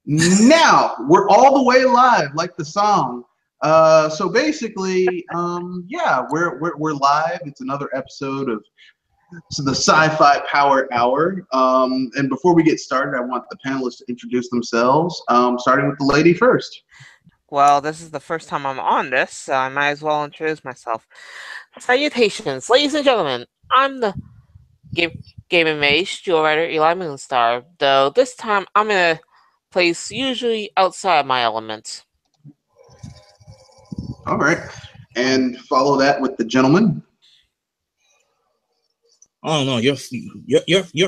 Now we're all the way live, like the song. So basically, yeah, we're live. It's another episode of the Sci Fi Power Hour. And before we get started, I want the panelists to introduce themselves. Starting with the lady first. Well, this is the first time I'm on this, so I might as well introduce myself. Salutations, ladies and gentlemen. I'm the gaming mage, dual writer Eli Moonstar, though this time I'm in a place usually outside my element. All right, and follow that with the gentleman. Oh no, you're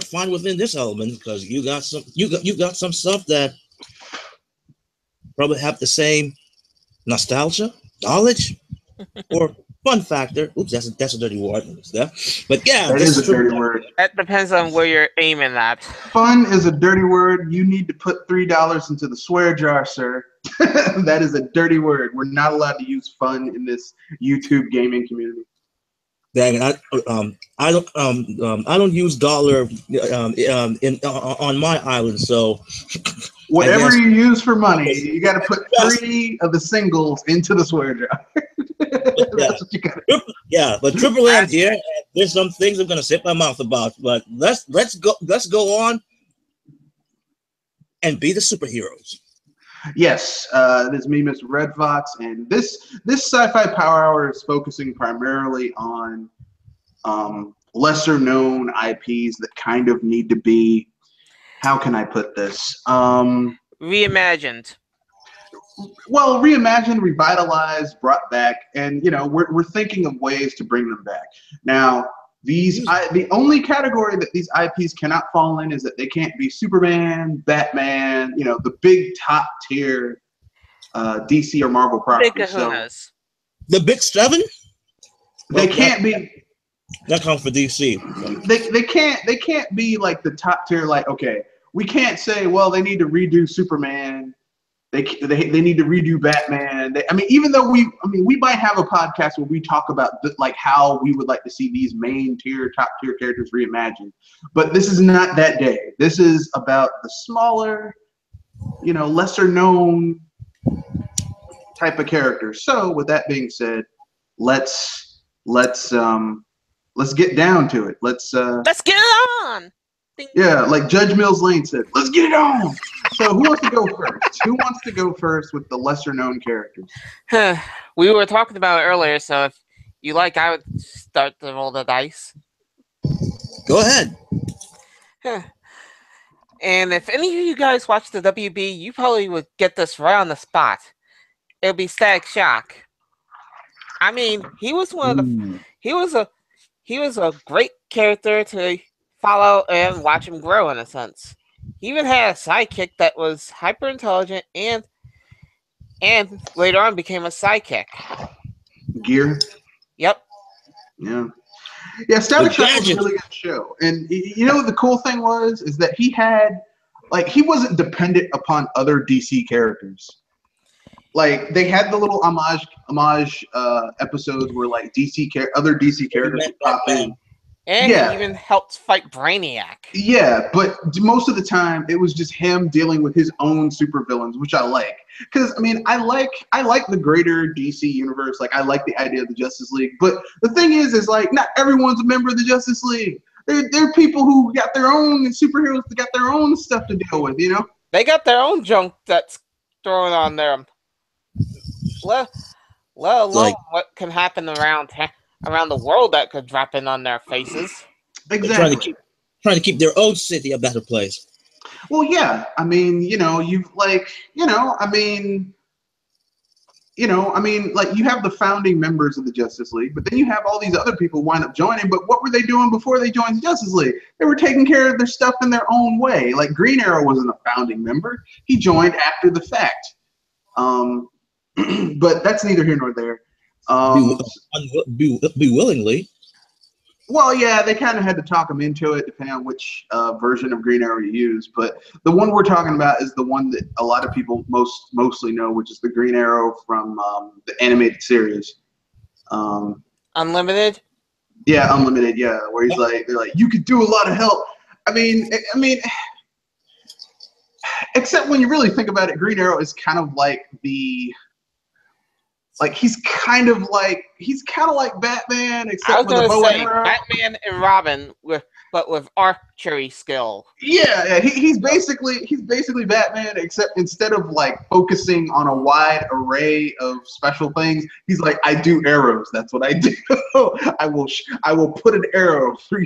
fine within this element because you got some stuff that probably have the same nostalgia, knowledge, or fun factor. Oops, that's a dirty word. But yeah, that is a dirty word. That depends on where you're aiming at. Fun is a dirty word. You need to put $3 into the swear jar, sir. That is a dirty word. We're not allowed to use fun in this YouTube gaming community. Dang it! I don't use dollar on my island, so whatever you use for money, you got to put 3 of the singles into the swear jar. That's what you got. Yeah, but Triple M here. There's some things I'm gonna sit my mouth about, but let's go on and be the superheroes. Yes, it is me, Mr. Red Fox, and this Sci-Fi Power Hour is focusing primarily on lesser known IPs that kind of need to be, how can I put this? Reimagined. Well, reimagined, revitalized, brought back, and we're thinking of ways to bring them back. Now, the only category that these IPs cannot fall in is that they can't be Superman, Batman, the big top tier DC or Marvel properties. So, the big 7? They can't be. That counts for DC. They can't be like the top tier. Like, okay, we can't say, well, they need to redo Superman. They need to redo Batman. Even though we might have a podcast where we talk about like how we would like to see these top tier characters reimagined. But this is not that day. This is about the smaller, lesser known type of characters. So with that being said, let's get down to it. Let's get it on. Yeah, like Judge Mills Lane said, let's get it on. So who wants to go first? Who wants to go first with the lesser known characters? We were talking about it earlier, so if you like, I would start to roll the dice. Go ahead. And if any of you guys watch the WB, you probably would get this right on the spot. It'll be Static Shock. He was he was a great character to follow and watch him grow, in a sense. He even had a sidekick that was hyper intelligent and later on became a sidekick. Gear. Yep. Yeah. Static Shock was a really good show, and the cool thing is that he wasn't dependent upon other DC characters. Like, they had the little homage episodes where like other DC characters would pop in. And he even helped fight Brainiac. Yeah, but most of the time it was just him dealing with his own supervillains, which I like. Because I like the greater DC universe. Like, I like the idea of the Justice League. But the thing is like, not everyone's a member of the Justice League. There are people who got their own superheroes that got their own stuff to deal with. They got their own junk that's thrown on them. Let alone what can happen around the world that could drop in on their faces. Exactly. Trying to keep their own city a better place. Well, yeah. You have the founding members of the Justice League, but then you have all these other people wind up joining. But what were they doing before they joined the Justice League? They were taking care of their stuff in their own way. Like, Green Arrow wasn't a founding member. He joined after the fact. But that's neither here nor there. Be willingly. Well, yeah, they kind of had to talk him into it, depending on which version of Green Arrow you use. But the one we're talking about is the one that a lot of people mostly know, which is the Green Arrow from the animated series. Unlimited? Yeah, Unlimited. Yeah, where they're like, you could do a lot of help. Except when you really think about it, Green Arrow is kind of like he's kind of like Batman, I except was with a gonna bow and say arrow. Batman and Robin but with archery skill. Yeah, he's basically Batman, except instead of like focusing on a wide array of special things, he's like, I do arrows. That's what I do. I will put an arrow through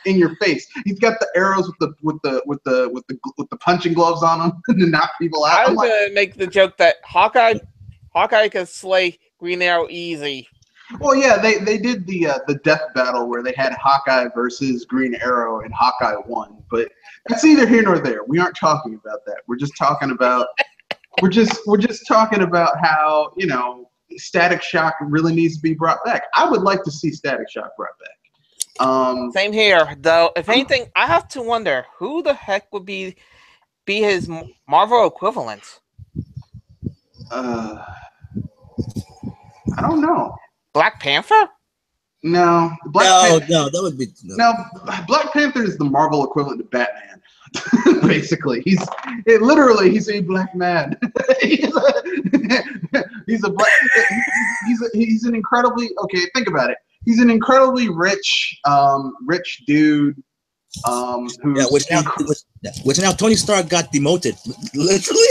in your face. He's got the arrows with the punching gloves on them to knock people out. I was gonna make the joke that Hawkeye can slay Green Arrow easy. Well, yeah, they did the death battle where they had Hawkeye versus Green Arrow, and Hawkeye won. But that's neither here nor there. We aren't talking about that. We're just talking about how, you know, Static Shock really needs to be brought back. I would like to see Static Shock brought back. Same here, though. If anything, I have to wonder who the heck would be his Marvel equivalent. I don't know. Black Panther? No, that would be no. Black Panther is the Marvel equivalent to Batman. Basically, he's a black man. he's an incredibly, okay. Think about it. He's an incredibly rich dude. Which now Tony Stark got demoted, literally.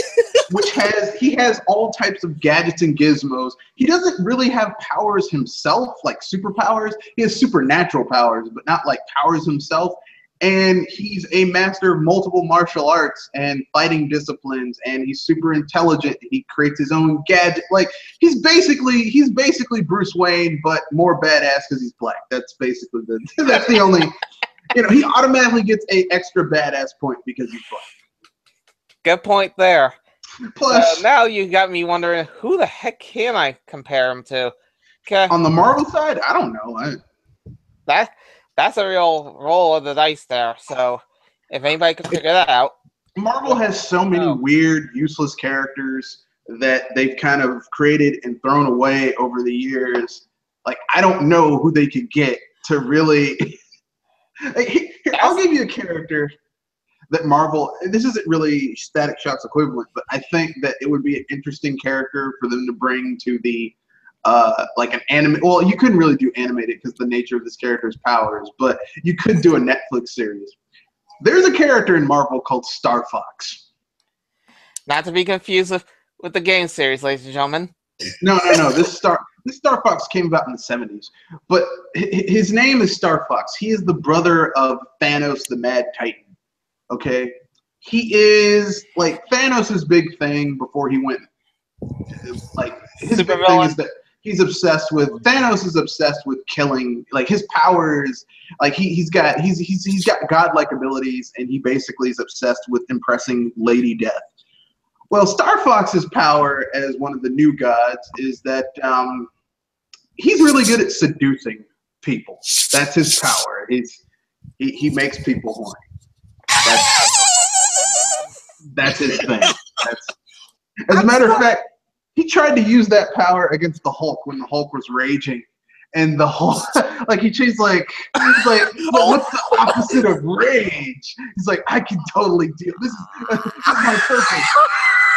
He has all types of gadgets and gizmos. He doesn't really have powers himself, like superpowers. He has supernatural powers, but not like powers himself. And he's a master of multiple martial arts and fighting disciplines, and he's super intelligent. He creates his own gadget. Like he's basically Bruce Wayne, but more badass because he's black. That's basically that's the only. You know, he automatically gets a extra badass point because he's black. Good point there. Plus, now you got me wondering who the heck can I compare him to? Okay. On the Marvel side, I don't know. That's a real roll of the dice there. So if anybody can figure that out. Marvel has so many weird, useless characters that they've kind of created and thrown away over the years. Like, I don't know who they could get to really. Here, I'll give you a character that Marvel, this isn't really Static Shock's equivalent, but I think that it would be an interesting character for them to bring to the, like an anime. Well, you couldn't really do animated because the nature of this character's powers, but you could do a Netflix series. There's a character in Marvel called Star Fox. Not to be confused with the game series, ladies and gentlemen. No. This Star Fox came about in the 70s, but his name is Star Fox. He is the brother of Thanos, the Mad Titan. Okay, he is like Thanos' big thing before he went. Like his big thing is that he's obsessed with Thanos is obsessed with killing. Like his powers, like he's got godlike abilities, and he basically is obsessed with impressing Lady Death. Well, Star Fox's power as one of the new gods is that he's really good at seducing people. That's his power. He makes people horny. That's his thing. As a matter of fact, he tried to use that power against the Hulk when the Hulk was raging. And the Hulk, like he's like, what's the opposite of rage? He's like, I can totally do this. This is my purpose.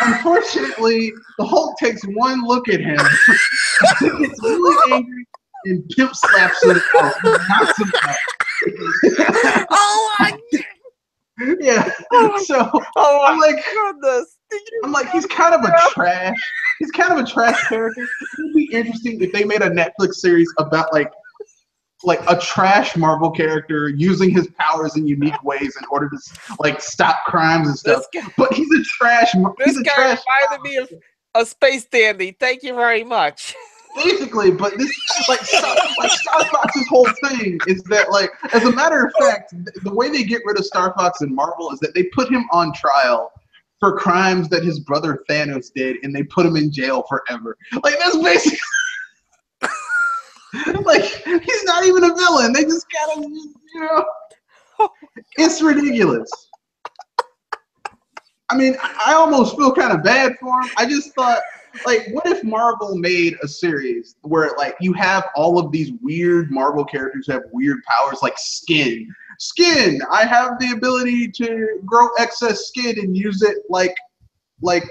Unfortunately, the Hulk takes one look at him, gets really angry, and pimp slaps him out. Knocks him out. Oh my God. Yeah. So I'm like, goodness. I'm like, he's kind of a trash. He's kind of a trash character. It would be interesting if they made a Netflix series about like a trash Marvel character using his powers in unique ways in order to like stop crimes and stuff. But he's a trash. This guy reminded me of a space dandy. Thank you very much. Basically, but this Star Fox's whole thing is that, like, as a matter of fact, the way they get rid of Star Fox in Marvel is that they put him on trial for crimes that his brother Thanos did, and they put him in jail forever. Like, that's basically like he's not even a villain. They just gotta, it's ridiculous. I mean, I almost feel kind of bad for him. I just thought, like, what if Marvel made a series where, like, you have all of these weird Marvel characters who have weird powers, like Skin. skin. I have the ability to grow excess skin and use it like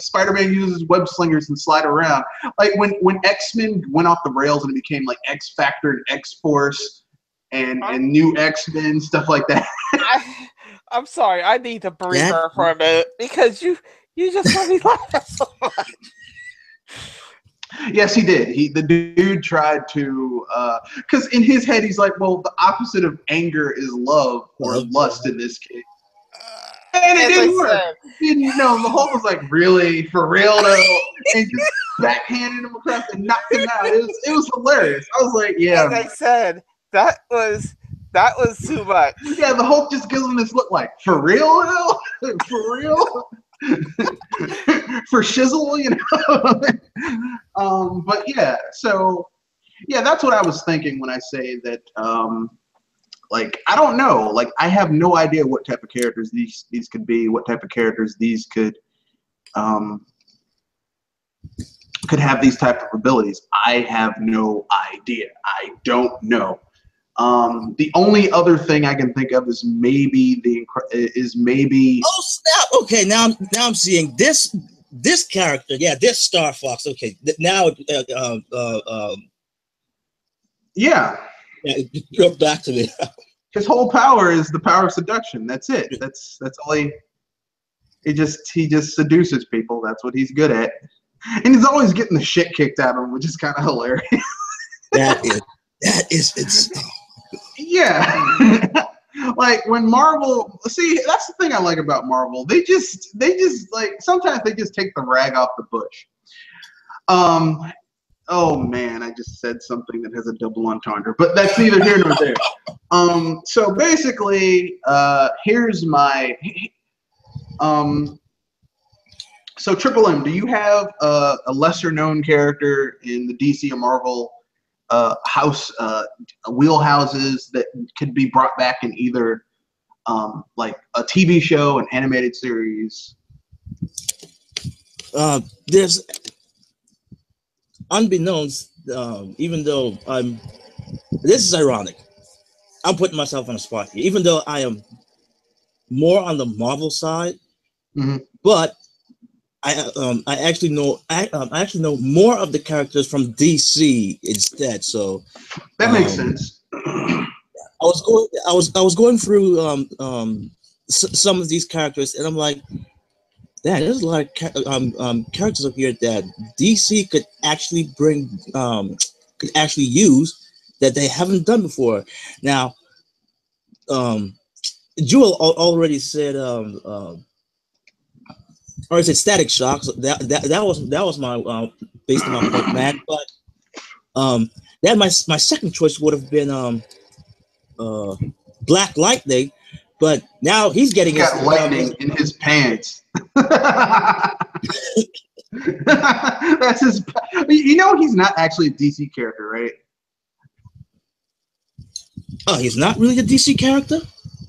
Spider-Man uses web slingers and slide around. Like when X-Men went off the rails and it became like X-Factor and X-Force and new X-Men, stuff like that. I'm sorry, I need to breathe for a minute because you just let me laugh so much. Yes, he did. The dude tried to, because in his head he's like, well, the opposite of anger is love or lust in this case. And it didn't work. The Hulk was like, really? For real though? And just backhanded him across and knocked him out. It was hilarious. I was like, yeah. As I said, that was too much. Yeah, the Hulk just gives him this look like, for real though? For real? For shizzle, but yeah, so yeah, that's what I was thinking when I say that. Like, I don't know. Like, I have no idea what type of characters these could be. What type of characters these could have these type of abilities. I have no idea. I don't know. The only other thing I can think of is maybe Oh snap! Okay, now I'm seeing this character. Yeah, this Star Fox. Okay, now yeah. Go back to me. His whole power is the power of seduction. That's it. That's all he just seduces people. That's what he's good at. And he's always getting the shit kicked out of him, which is kind of hilarious. That is yeah. Like when Marvel, see, that's the thing I like about Marvel. They just like sometimes they just take the rag off the bush. Oh man, I just said something that has a double entendre, but that's neither here nor there. So basically, here's my so Triple M, do you have a lesser known character in the DC or Marvel wheelhouses that could be brought back in either like a TV show, an animated series? There's unbeknownst, even though this is ironic. I'm putting myself on a spot here, even though I am more on the Marvel side, but I actually know more of the characters from DC instead. So that makes sense. I was going through some of these characters, and I'm like, yeah, there's a lot of characters up here that DC could actually use that they haven't done before. Now, Jewel already said, or is it Static Shock? So that was my based on my point, man. But that my second choice would have been Black Lightning. But now he's getting got lightning in his pants. That's his. He's not actually a DC character, right? Oh, he's not really a DC character?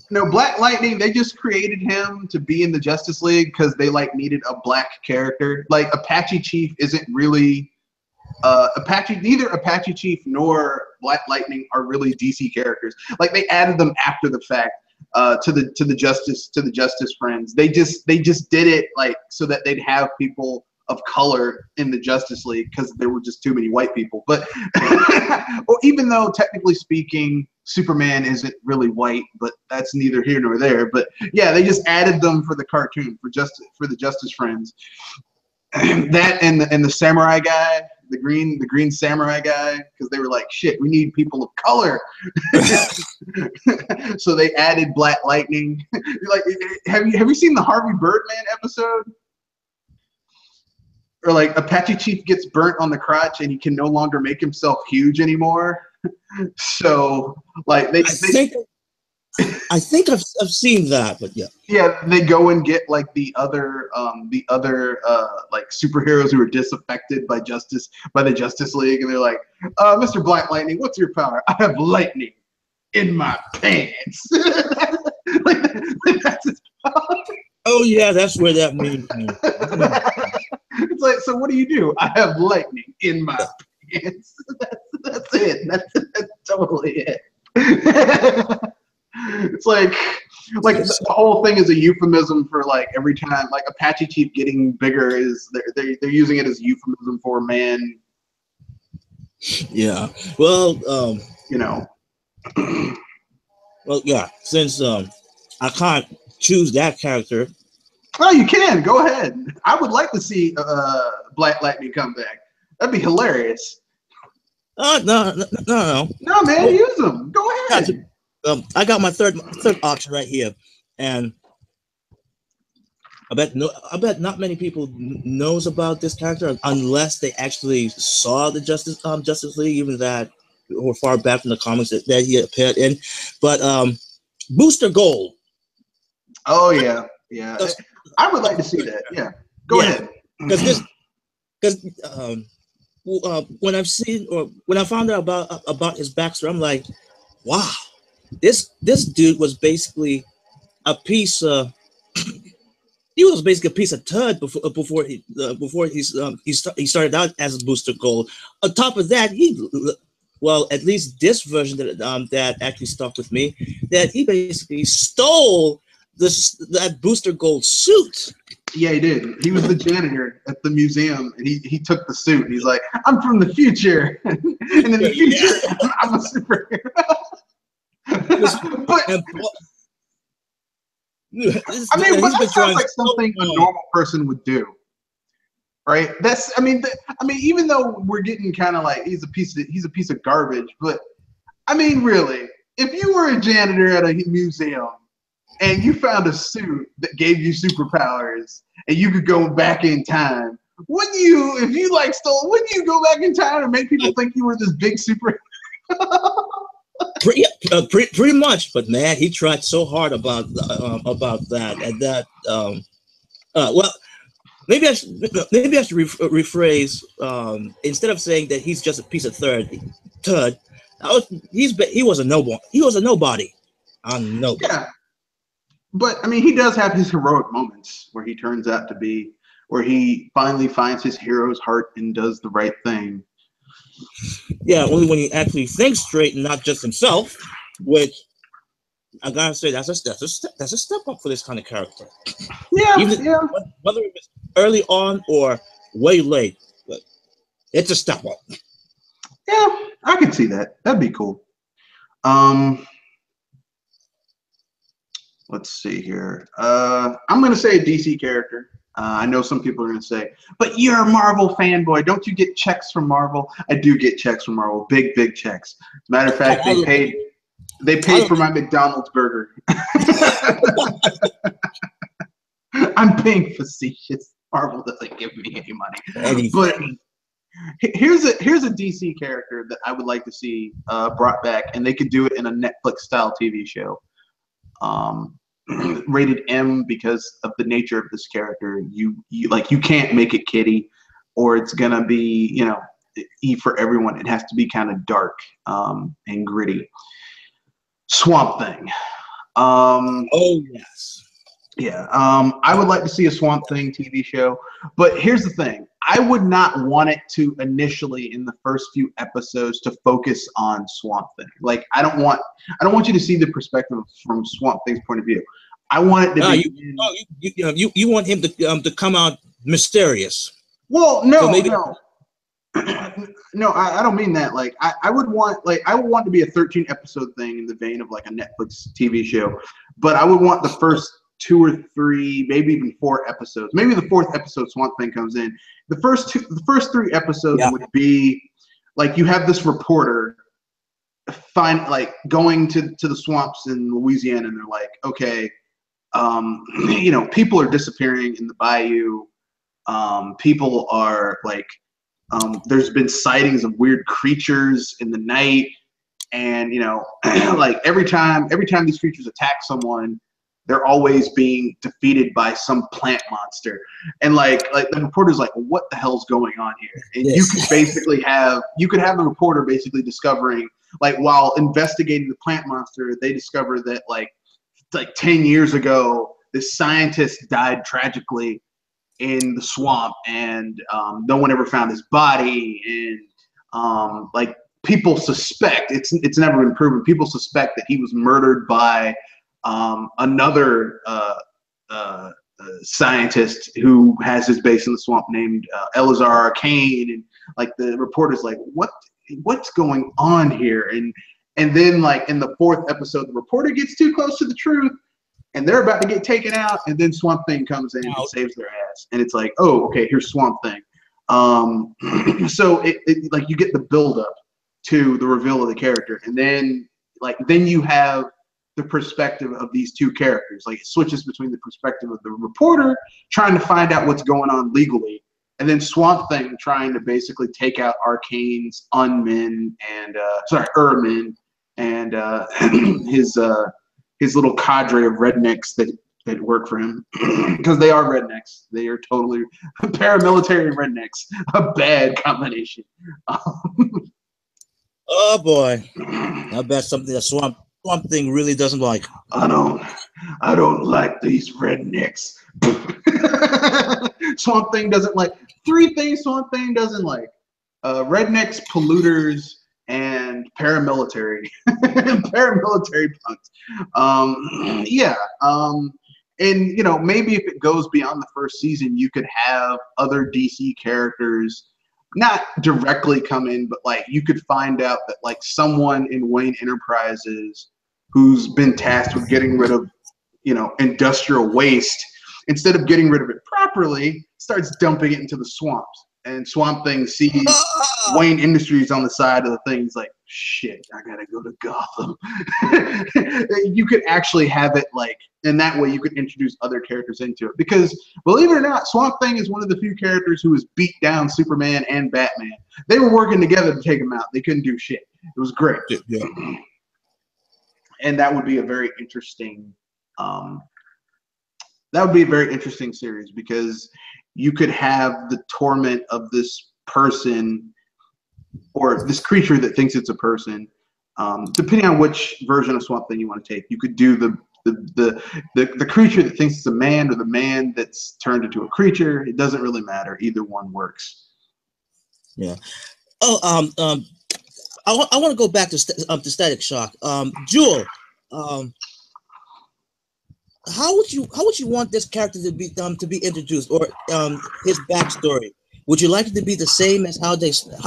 No, Black Lightning, they just created him to be in the Justice League because they needed a black character. Like Apache Chief isn't really neither Apache Chief nor Black Lightning are really DC characters. Like they added them after the fact. To the Justice Friends. They just did it like so that they'd have people of color in the Justice League because there were just too many white people. But well, even though technically speaking, Superman isn't really white, but that's neither here nor there. But yeah, they just added them for the cartoon for the Justice Friends. That and the samurai guy. The green samurai guy, because they were like, shit, we need people of color. So they added Black Lightning. Like, have you seen the Harvey Birdman episode? Or like Apache Chief gets burnt on the crotch and he can no longer make himself huge anymore. So like I think I've seen that, but yeah. Yeah, they go and get like the other like superheroes who are disaffected by the Justice League, and they're like, Mr. Black Lightning, what's your power? I have lightning in my pants. That's his power. Oh yeah, that's where that means. It's like, so what do you do? I have lightning in my pants. That's it. That's totally it. It's like the whole thing is a euphemism for like every time like Apache Chief getting bigger is they're using it as a euphemism for man. Yeah. Well, you know. Well, yeah. Since I can't choose that character. Oh, you can go ahead. I would like to see Black Lightning come back. That'd be hilarious. No. No, man, use them. Go ahead. I got my third option right here, and I bet not many people knows about this character unless they actually saw the Justice League, even that or far back from the comics that he appeared in. But Booster Gold. Oh yeah. I would like to see that. Yeah, go ahead. Because when I've seen or when I found out about his backstory, I'm like, wow, this dude was basically a piece of he was basically a piece of turd before he started out as a Booster Gold. On top of that, at least this version that actually stuck with me, that he basically stole that Booster Gold suit. Yeah, he did. He was the janitor at the museum, and he took the suit. And he's like, "I'm from the future," and in the future, I'm a superhero. But I mean, but that sounds like something a normal person would do, right? Even though we're getting kind of like he's a piece of garbage, but I mean, really, if you were a janitor at a museum and you found a suit that gave you superpowers and you could go back in time, wouldn't you go back in time and make people think you were this big super? Pretty much, but man, he tried so hard about that, and that. Well, maybe I should rephrase. Instead of saying that he's just a piece of turd, he was a nobody. He was a nobody. Yeah, but I mean, he does have his heroic moments where he turns out to be, where he finally finds his hero's heart and does the right thing. Yeah, only when he actually thinks straight and not just himself, which I gotta say that's a step up for this kind of character. Yeah, Whether it's early on or way late, but it's a step up. Yeah, I can see that. That'd be cool. Let's see here. I'm gonna say a DC character. I know some people are going to say, but you're a Marvel fanboy. Don't you get checks from Marvel? I do get checks from Marvel. Big checks. As a matter of fact, they paid for my McDonald's burger. I'm being facetious. Marvel doesn't give me any money. But here's a DC character that I would like to see brought back, and they could do it in a Netflix-style TV show. Rated M because of the nature of this character. You can't make it kiddie, or it's gonna be E for everyone. It has to be kind of dark and gritty. Swamp Thing. Oh yes. Yeah. I would like to see a Swamp Thing TV show, but here's the thing: I would not want it to initially in the first few episodes to focus on Swamp Thing. Like I don't want you to see the perspective from Swamp Thing's point of view. I want it to be. You want him to come out mysterious. Well, no. No, I don't mean that. Like I would want to be a 13 episode thing in the vein of like a Netflix TV show, but I would want the first 2 or 3, maybe even 4 episodes. Maybe the 4th episode Swamp Thing comes in. The first 3 episodes would be like you have this reporter going to the swamps in Louisiana, and they're like, okay, people are disappearing in the bayou. People are like, there's been sightings of weird creatures in the night, and like every time these creatures attack someone, they're always being defeated by some plant monster. And like the reporter's like, well, what the hell's going on here? And you could have the reporter basically discovering, like, while investigating the plant monster, they discover that like 10 years ago, this scientist died tragically in the swamp, and no one ever found his body. And people suspect, it's never been proven, people suspect that he was murdered by another scientist who has his base in the swamp named Elazar Arcane, and like the reporter's like, what's going on here? And then like in the 4th episode, the reporter gets too close to the truth and they're about to get taken out, and then Swamp Thing comes in and saves their ass, and it's like, oh, okay, here's Swamp Thing. So it like you get the build up to the reveal of the character, and then you have the perspective of these two characters. Like it switches between the perspective of the reporter trying to find out what's going on legally, and then Swamp Thing trying to basically take out Arcane's Unmen and Ermin and his little cadre of rednecks that work for him, because they are rednecks. They are totally paramilitary rednecks. A bad combination. Oh boy, I bet something that Swamp Thing really doesn't like. I don't like these rednecks. Swamp Thing doesn't like 3 things. Swamp Thing doesn't like: rednecks, polluters, and paramilitary. Paramilitary punks. And you know, maybe if it goes beyond the 1st season, you could have other DC characters not directly come in, but like you could find out that like someone in Wayne Enterprises who's been tasked with getting rid of, you know, industrial waste, instead of getting rid of it properly, starts dumping it into the swamps. And Swamp Thing sees Wayne Industries on the side of the thing. He's like, shit, I gotta go to Gotham. You could actually have it like, and that way you could introduce other characters into it. Because believe it or not, Swamp Thing is one of the few characters who has beat down Superman and Batman. They were working together to take him out. They couldn't do shit. It was great. Yeah. And that would be a very interesting series, because you could have the torment of this person or this creature that thinks it's a person. Depending on which version of Swamp Thing you want to take, you could do the creature that thinks it's a man, or the man that's turned into a creature. It doesn't really matter. Either one works. Yeah. Oh, I want to go back to Static Shock. Jewel, how would you want this character to be introduced, or his backstory? Would you like it to be the same as how they started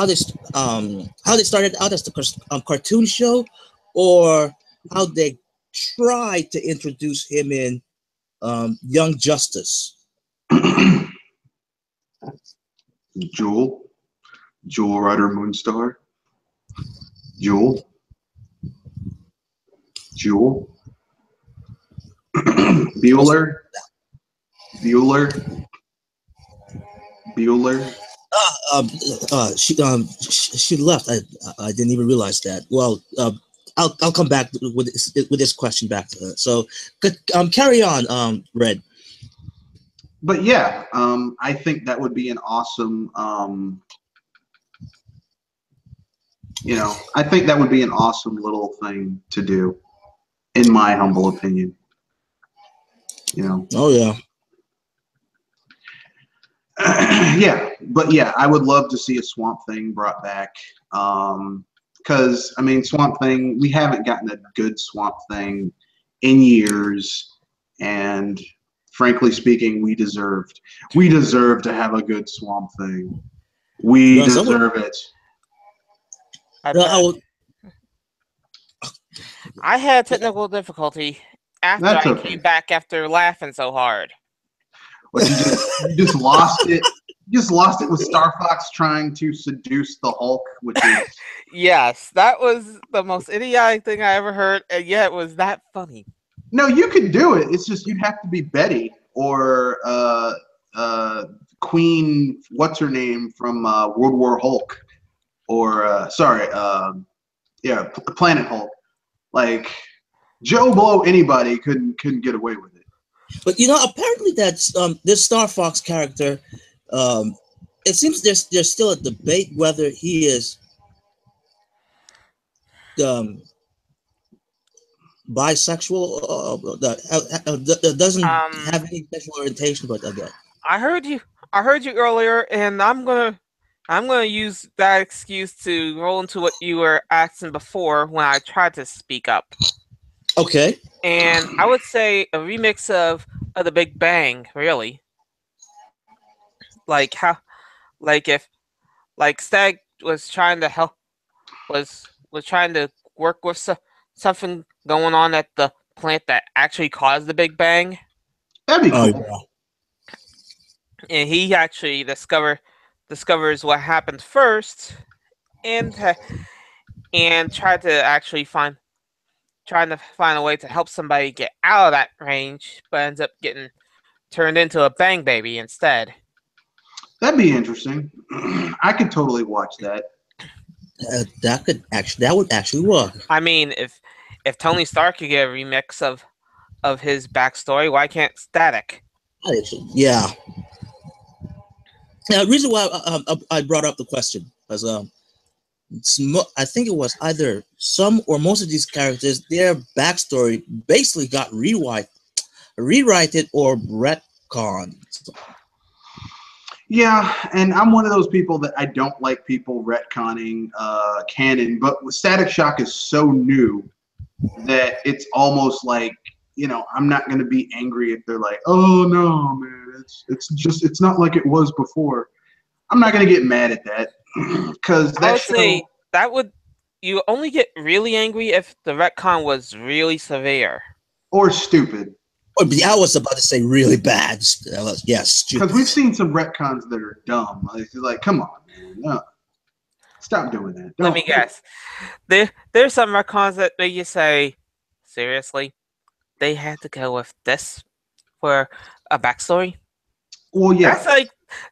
out as the cartoon show, or how they tried to introduce him in Young Justice? Jewel Rider Moonstar. Jewel. Bueller. She left. I didn't even realize that. Well, I'll come back with this question back to her. So, carry on, Red. But yeah, I think that would be an awesome. I think that would be an awesome little thing to do, in my humble opinion. Oh yeah. Yeah, but yeah, I would love to see a Swamp Thing brought back. Because I mean, Swamp Thing, we haven't gotten a good Swamp Thing in years, and frankly speaking, we deserve to have a good Swamp Thing. We deserve it. I had technical difficulty after I came back after laughing so hard. What, you just lost it? You just lost it with Star Fox trying to seduce the Hulk, which is... Yes, that was the most idiotic thing I ever heard, and yet it was that funny. No, you could do it. It's just you'd have to be Betty or Queen, what's her name from World War Hulk, or Planet Hulk. Like Joe Blow, anybody couldn't get away with it. But apparently that's this Star Fox character. It seems there's still a debate whether he is bisexual, doesn't have any sexual orientation, but I heard you earlier, and I'm gonna I'm going to use that excuse to roll into what you were asking before when I tried to speak up. Okay. And I would say a remix of The Big Bang, really. Like how, like if, like Stag was trying to help, was trying to work with something going on at the plant that actually caused the Big Bang, That'd be cool. Yeah. and he actually discovers what happened first, and tried to actually trying to find a way to help somebody get out of that range, but ends up getting turned into a bang baby instead. That'd be interesting. I could totally watch that. That would actually work. I mean, if Tony Stark could get a remix of his backstory, why can't Static? Yeah. Now, the reason why I brought up the question was I think it was either some or most of these characters, their backstory basically got rewrited or retconned. Yeah, and I'm one of those people that I don't like people retconning canon, but Static Shock is so new that it's almost like, you know, I'm not going to be angry if they're like, oh no, man, it's not like it was before. I'm not going to get mad at that because I would say that would you only get really angry if the retcon was really severe or stupid. I was about to say really bad. Yes, because we've seen some retcons that are dumb. Like, come on, man, no. Stop doing that. Let me guess. There's some retcons that make you say, seriously, they had to go with this for a backstory. Well, yeah.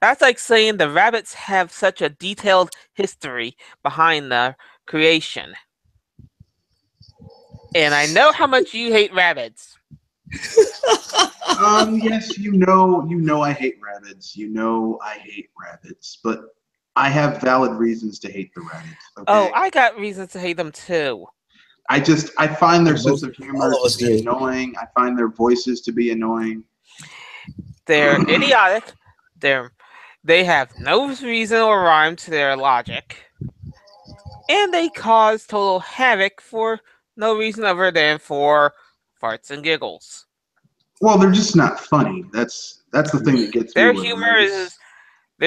That's like saying the rabbits have such a detailed history behind the creation. And I know how much you hate rabbits. Yes, you know I hate rabbits. You know I hate rabbits, but I have valid reasons to hate the rabbits. Okay? Oh, I got reasons to hate them too. I find their sense of humor to be annoying. I find their voices to be annoying. They're idiotic. They have no reason or rhyme to their logic. And they cause total havoc for no reason other than for farts and giggles. Well, they're just not funny. That's the thing that gets me. Their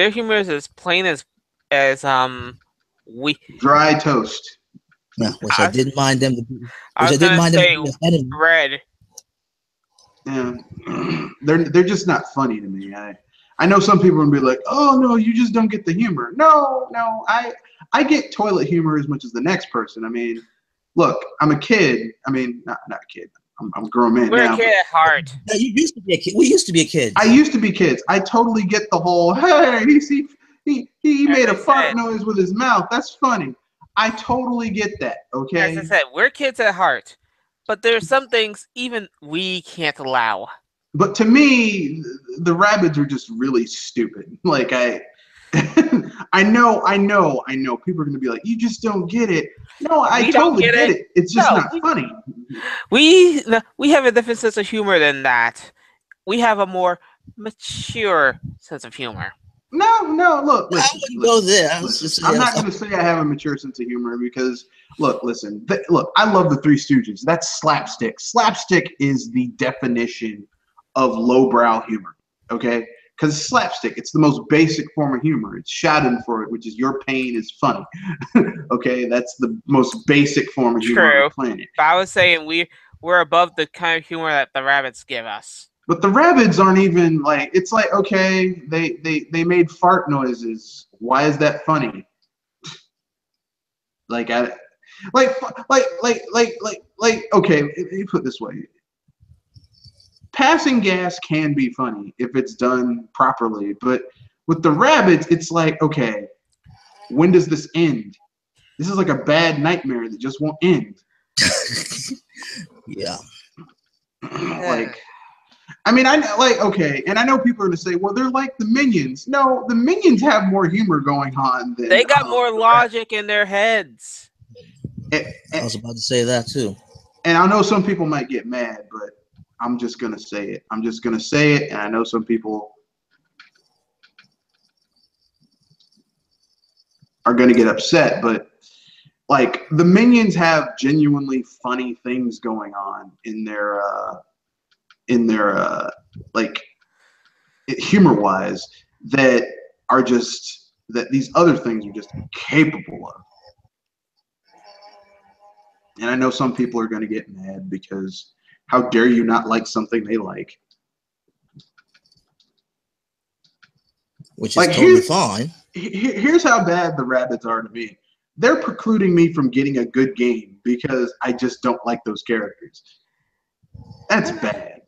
humor is as plain as dry toast. Yeah, which I didn't mind them. Red. Yeah, they're just not funny to me. I know some people will be like, "Oh no, you just don't get the humor." No, I get toilet humor as much as the next person. I mean, look, I'm a kid. I mean, not a kid. I'm a grown man now. We're a kid at heart. Yeah, you used to be a kid. We used to be a kid. I used to be kids. I totally get the whole, hey, he made a fart noise with his mouth. That's funny. I totally get that, okay? As I said, we're kids at heart. But there are some things even we can't allow. But to me, the rabbits are just really stupid. Like, I know. People are going to be like, you just don't get it. No, I totally get it. It's just not funny. We have a different sense of humor than that. We have a more mature sense of humor. No, look, listen. I'm not going to say I have a mature sense of humor because, look, I love the Three Stooges. That's slapstick. Slapstick is the definition of lowbrow humor, okay? Because slapstick, it's the most basic form of humor. It's Schadenfreude, which is your pain is funny. Okay, that's the most basic form of humor on the planet. But I was saying we're above the kind of humor that the rabbits give us. But the rabbits aren't even like, it's like, okay, they made fart noises. Why is that funny? Okay, let me put it this way. Passing gas can be funny if it's done properly, but with the rabbits, it's like, okay, when does this end? This is like a bad nightmare that just won't end. Yeah. Like, I mean, okay, and I know people are going to say, well, they're like the Minions. No, the Minions have more humor going on than they got more logic in their heads. I was about to say that too. And I know some people might get mad, but I'm just going to say it. I'm just going to say it, and I know some people. are going to get upset, but like the Minions have genuinely funny things going on in their like humor wise that are just that these other things are just incapable of. And I know some people are going to get mad because how dare you not like something they like? Which is like, totally fine. Here's how bad the Rabbids are to me. They're precluding me from getting a good game because I just don't like those characters. That's bad.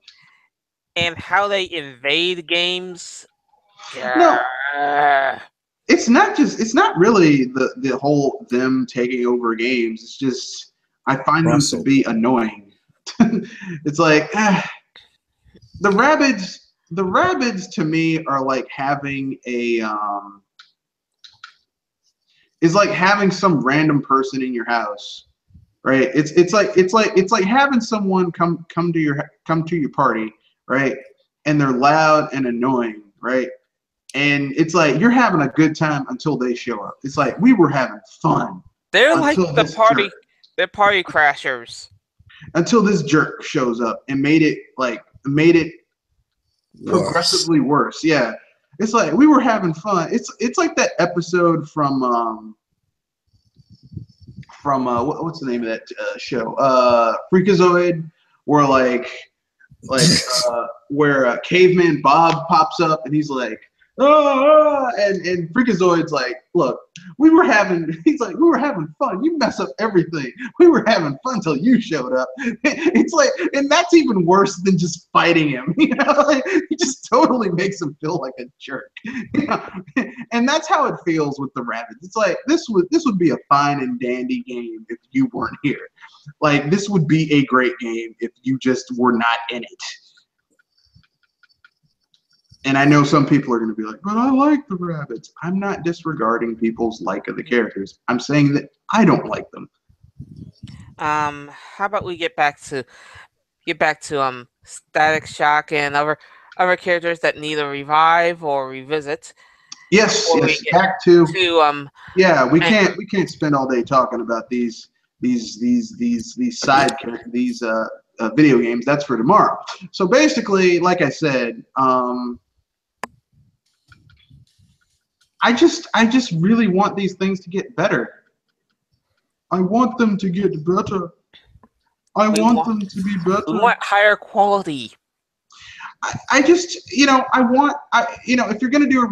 And how they invade games. No, it's not really the whole them taking over games. It's just I find them to be annoying. It's like the Rabbids to me are like having a is like having some random person in your house, right? It's like having someone come to your party, right? And they're loud and annoying, right? And it's like you're having a good time until they show up. It's like we were having fun. They're like the party. They're party crashers. Until this jerk shows up and made it progressively worse. Yeah, it's like we were having fun. It's like that episode from what's the name of that show? Freakazoid, where where Caveman Bob pops up and he's like, oh, and Freakazoid's like, look, we were having fun. You mess up everything. We were having fun till you showed up. It's like, and that's even worse than just fighting him. You know, like, it just totally makes him feel like a jerk. You know? And that's how it feels with the Rabbids. It's like this would be a fine and dandy game if you weren't here. Like this would be a great game if you just were not in it. And I know some people are going to be like, but I like the Rabbids. I'm not disregarding people's like of the characters. I'm saying that I don't like them. How about we get back to Static Shock and other characters that need a revive or revisit. Yes, back to yeah, we can't spend all day talking about these side characters, these video games. That's for tomorrow. So basically, like I said, I just really want these things to get better. I want them to get better. I want them to be better. We want higher quality. I just, if you're gonna do a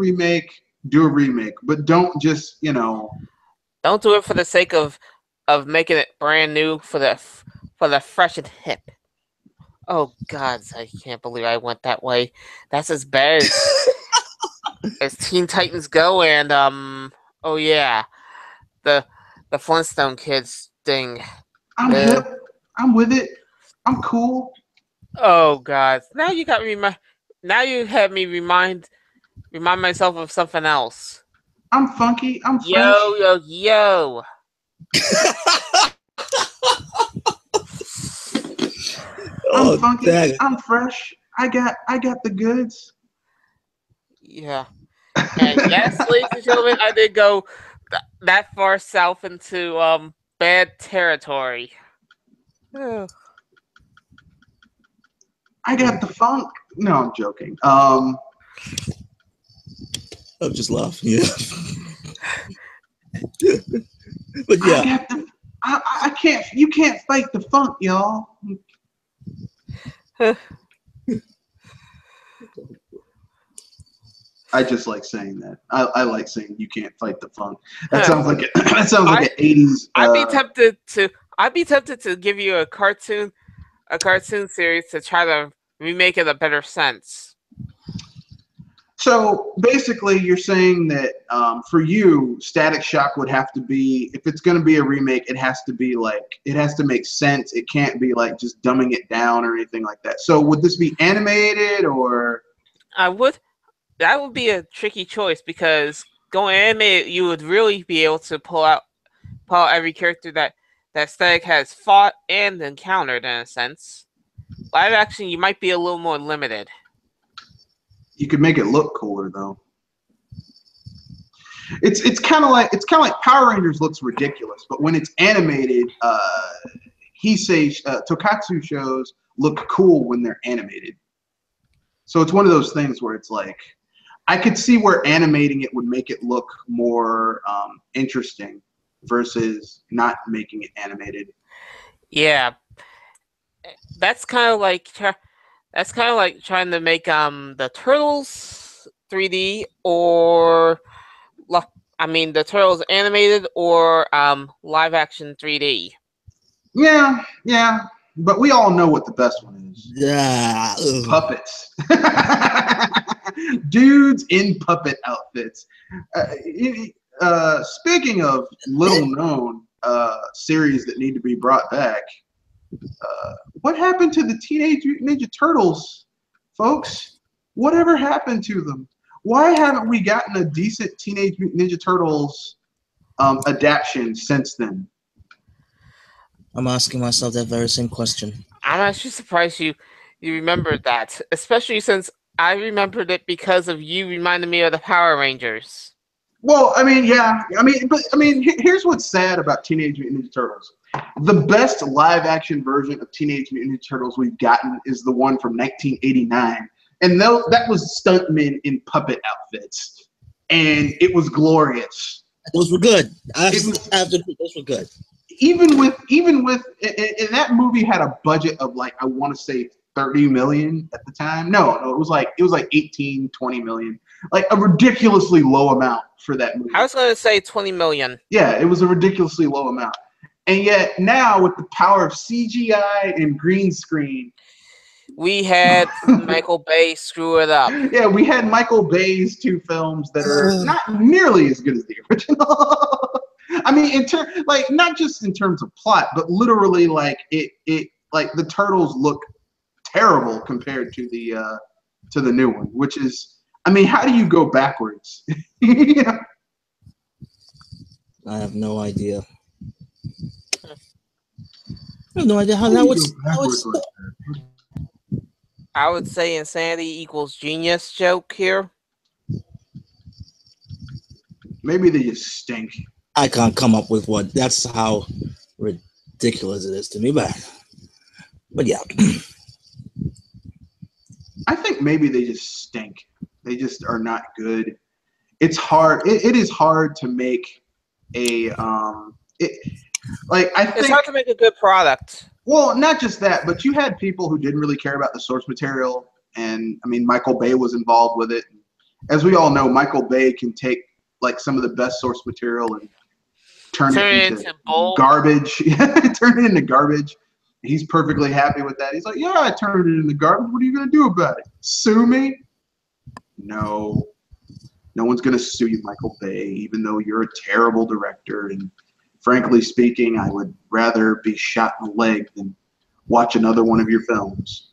remake, but don't just, don't do it for the sake of making it brand new for the fresh and hip. Oh God, I can't believe I went that way. That's as bad as Teen Titans Go and oh yeah, the Flintstone Kids thing. I'm hip. I'm with it. I'm cool. Oh God! Now you got me. Now you had me remind myself of something else. I'm funky. I'm fresh. Yo. I'm funky. Dang. I'm fresh. I got the goods. Yeah. And yes, ladies and gentlemen, I did go that far south into bad territory. I got the funk. No, I'm joking. I'm just laughing. Yeah. But yeah, I can't. You can't fight the funk, y'all. I just like saying that. I like saying you can't fight the funk. That sounds like an 80s. I'd be tempted to give you a cartoon series to try to remake it a better sense. So basically, you're saying that for you, Static Shock would have to be, if it's going to be a remake, it has to make sense. It can't be like just dumbing it down or anything like that. So would this be animated or? That would be a tricky choice because going animated, you would really be able to pull out every character that Static has fought and encountered in a sense. Live action, you might be a little more limited. You could make it look cooler though. It's kind of like Power Rangers looks ridiculous, but when it's animated, Tokatsu shows look cool when they're animated. So it's one of those things where it's like, I could see where animating it would make it look more interesting versus not making it animated. Yeah, that's kind of like trying to make the Turtles 3D or the Turtles animated or live action 3D. Yeah, but we all know what the best one is. Yeah, puppets. Dudes in puppet outfits. Speaking of little known series that need to be brought back, what happened to the Teenage Mutant Ninja Turtles, folks? Whatever happened to them? Why haven't we gotten a decent Teenage Mutant Ninja Turtles adaptation since then? I'm asking myself that very same question. I'm actually surprised you remembered that, especially since I remembered it because of you reminding me of the Power Rangers. Well, here's what's sad about Teenage Mutant Ninja Turtles. The best live-action version of Teenage Mutant Ninja Turtles we've gotten is the one from 1989, and that was stuntmen in puppet outfits, and it was glorious. Those were good. Those were good. Even with and that movie had a budget of like, I want to say 30 million at the time. No, it was like 18, 20 million. Like a ridiculously low amount for that movie. I was going to say 20 million. Yeah, it was a ridiculously low amount. And yet now with the power of CGI and green screen, we had Michael Bay screw it up. Yeah, we had Michael Bay's two films that are not nearly as good as the original. I mean, not just in terms of plot, but literally, like it like the Turtles look terrible compared to the new one, which is, I mean, how do you go backwards? Yeah. I have no idea. I have no idea how that would. I would say insanity equals genius joke here. Maybe they just stink. I can't come up with what. That's how ridiculous it is to me, but yeah. I think maybe they just stink. They just are not good. It's hard. It is hard to make a it's hard to make a good product. Well, not just that, but you had people who didn't really care about the source material, and I mean, Michael Bay was involved with it. As we all know, Michael Bay can take like some of the best source material and turn it into garbage. Turn it into garbage. He's perfectly happy with that. He's like, yeah, I turned it into garbage. What are you gonna do about it? Sue me? No one's gonna sue you, Michael Bay, even though you're a terrible director. And frankly speaking, I would rather be shot in the leg than watch another one of your films.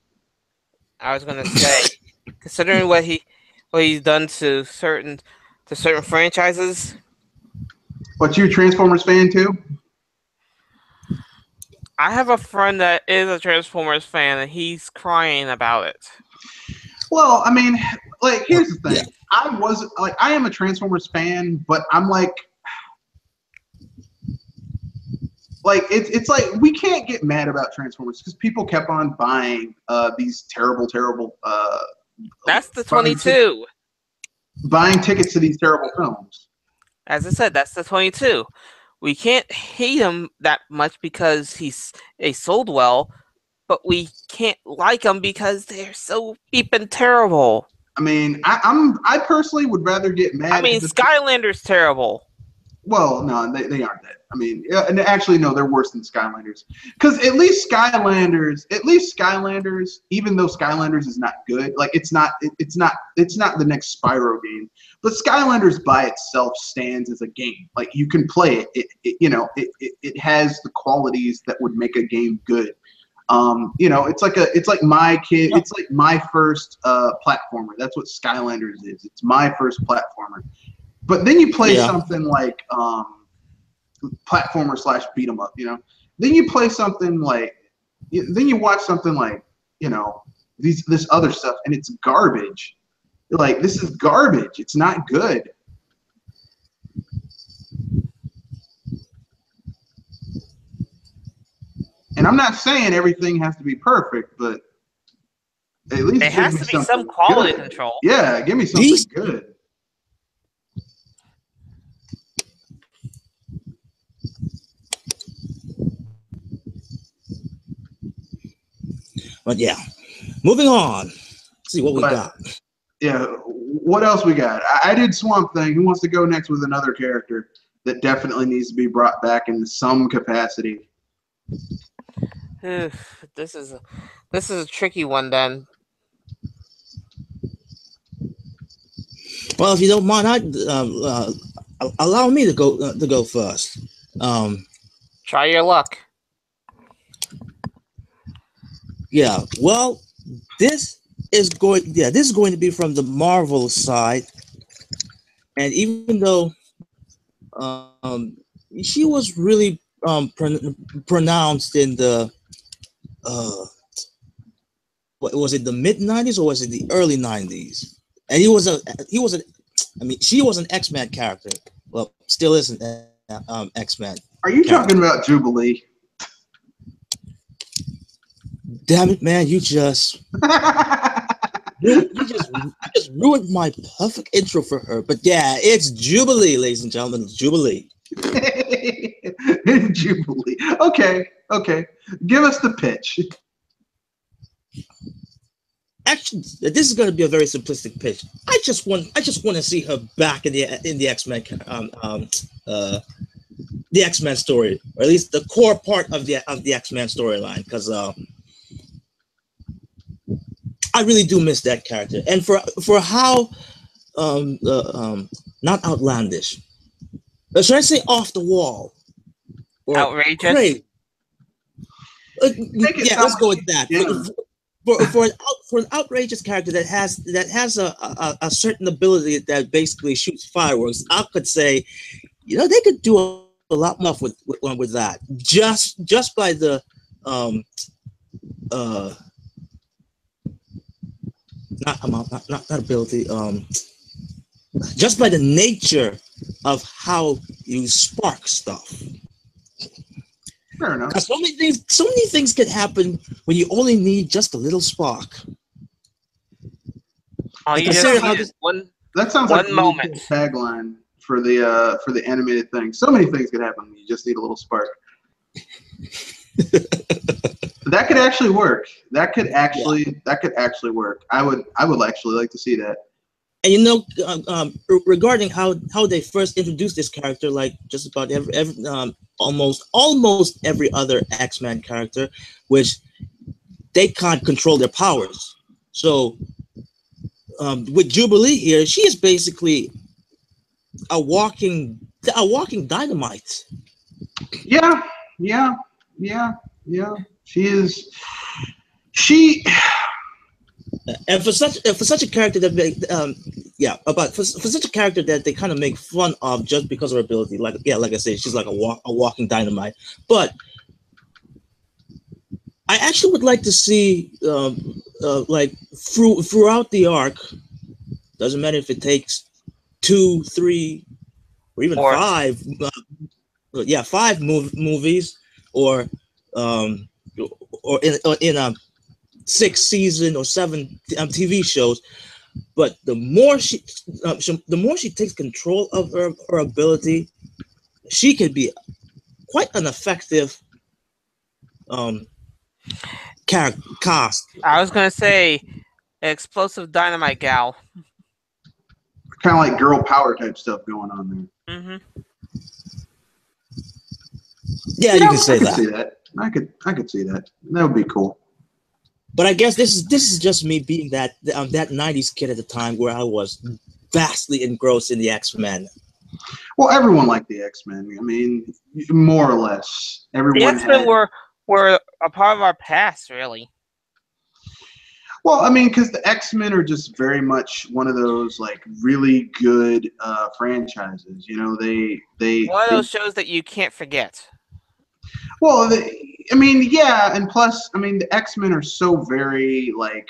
I was gonna say, considering what he's done to certain franchises. But you a Transformers fan too? I have a friend that is a Transformers fan, and he's crying about it. Well, I mean, like, here's the thing. Yeah. I am a Transformers fan, but I'm like it's like we can't get mad about Transformers because people kept on buying these terrible that's the 22 buying tickets to these terrible films. As I said, that's the 22. We can't hate him that much because they sold well, but we can't like them because they're so beeping terrible. I mean, I personally would rather get mad. I mean, Skylander's terrible. Well, no, they aren't that. I mean, and actually, no, they're worse than Skylanders. Because at least Skylanders, even though Skylanders is not good, like it's not the next Spyro game. But Skylanders by itself stands as a game. Like you can play it. It has the qualities that would make a game good. It's like my first platformer. That's what Skylanders is. It's my first platformer. But then you play something like platformer / beat 'em up, Then you play something like, then you watch something like, this other stuff, and it's garbage. You're like, this is garbage. It's not good. And I'm not saying everything has to be perfect, but at least there has to be some quality control. Yeah, give me something good. But yeah, moving on. Let's see what we got. Yeah, what else we got? I did Swamp Thing. Who wants to go next with another character that definitely needs to be brought back in some capacity? This is a tricky one then. Well, if you don't mind, allow me to go first. Try your luck. Yeah. Well, this is going to be from the Marvel side, and even though she was really pronounced in the what was it, the mid 90s or was it the early 90s? And she was an X-Men character. Well, still is an X-Men. Are you talking about Jubilee? Damn it, man! You just ruined my perfect intro for her. But yeah, it's Jubilee, ladies and gentlemen. It's Jubilee. Jubilee. Okay. Give us the pitch. Actually, this is going to be a very simplistic pitch. I just want to see her back in the X-Men the X-Men story, or at least the core part of the X-Men storyline, because I really do miss that character, and for how not outlandish, should I say off the wall, or outrageous? Crazy. Yeah, let's go with that. Yeah. For an outrageous character that has a certain ability that basically shoots fireworks, I could say, they could do a lot more with that. Just by the not ability, just by the nature of how you spark stuff. Fair enough. So many things can happen when you only need just a little spark. Oh, you just one. That sounds like a really cool tagline for the animated thing. So many things could happen. You just need a little spark. That could actually work. That could actually work. I would actually like to see that. And regarding how they first introduced this character, like just about almost every other X-Men character, which they can't control their powers. So with Jubilee here, she is basically a walking dynamite. Yeah. She is. And for such a character that for such a character that they kind of make fun of just because of her ability, like I said, she's like a walking dynamite. But I actually would like to see like throughout the arc, doesn't matter if it takes 2, 3, or even 5, five movies, or in a 6 season or 7 TV shows, but the more she takes control of her ability, she could be quite an effective cast. I was gonna say, explosive dynamite gal. Kind of like girl power type stuff going on there. Mm-hmm. Yeah, you can say that. See that. I could see that. That would be cool. But I guess this is just me being that 90s kid at the time, where I was vastly engrossed in the X-Men. Well, everyone liked the X-Men. I mean, more or less. Everyone. The X-Men were a part of our past, really. Well, I mean, because the X-Men are just very much one of those like really good franchises. They one of those shows that you can't forget. Well, and plus, the X-Men are so very like,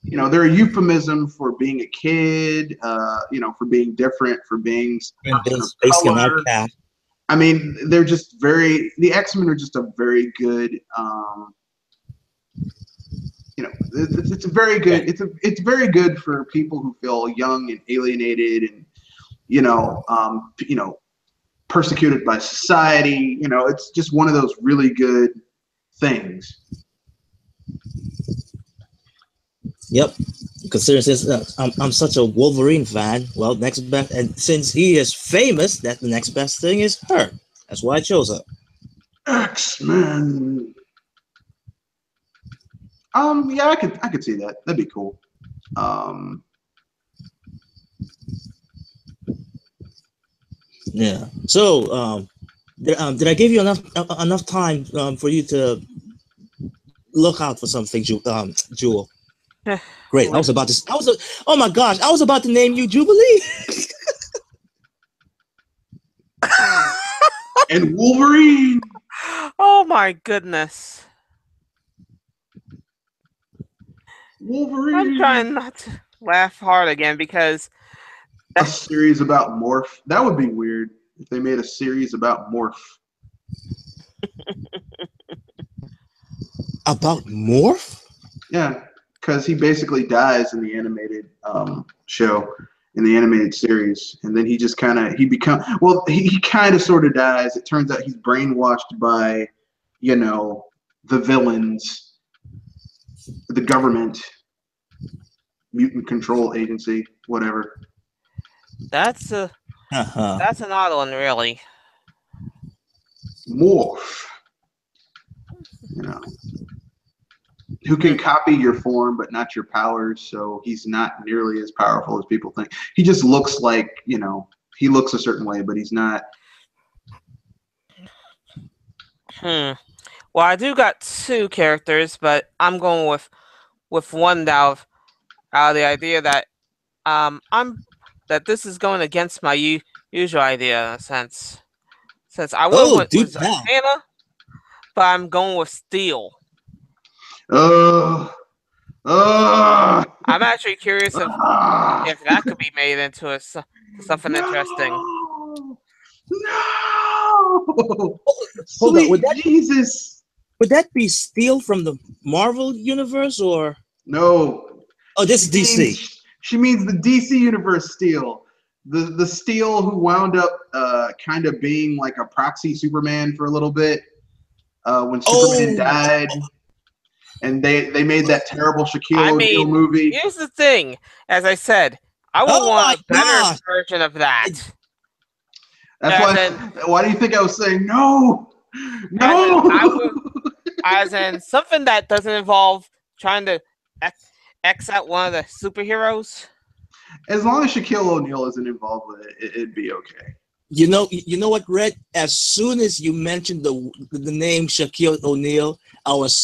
they're a euphemism for being a kid, for being different, for being basically an outcast. I mean, they're just the X-Men are just a very good, it's a very good, it's very good for people who feel young and alienated and, persecuted by society. It's just one of those really good things. Yep. Considering since I'm such a Wolverine fan, well, next best, and since he is famous, that the next best thing is her. That's why I chose her. X-Men. Yeah, I could see that. That'd be cool. Yeah. So, did I give you enough time for you to look out for something, Jewel? Great. Oh my gosh, I was about to name you Jubilee. And Wolverine. Oh my goodness. Wolverine. I'm trying not to laugh hard again because a series about Morph. That would be weird if they made a series about Morph. About Morph? Yeah, because he basically dies in the animated show, in the animated series, and then he just kind of he kind of sort of dies. It turns out he's brainwashed by, the villains, the government, mutant control agency, whatever. that's an odd one, really. Morph. Who can copy your form but not your powers, so he's not nearly as powerful as people think. He just looks like, he looks a certain way, but he's not. Well, I do got two characters, but I'm going with one out of the idea that that this is going against my usual idea in a sense. Since I would have went with Zatanna, but I'm going with Steel. I'm actually curious if that could be made into something interesting. No! Hold on, Jesus! Would that be Steel from the Marvel universe or? No. Oh, this is DC. She means the DC universe Steel. The Steel who wound up kind of being like a proxy Superman for a little bit when Superman died. And they made that terrible Shaquille O'Neal movie. Here's the thing. As I said, I would want a better version of that. That's why do you think I was saying no? No! As in something that doesn't involve trying to X out one of the superheroes. As long as Shaquille O'Neal isn't involved with it, it'd be okay. You know what, Red? As soon as you mentioned the name Shaquille O'Neal, I was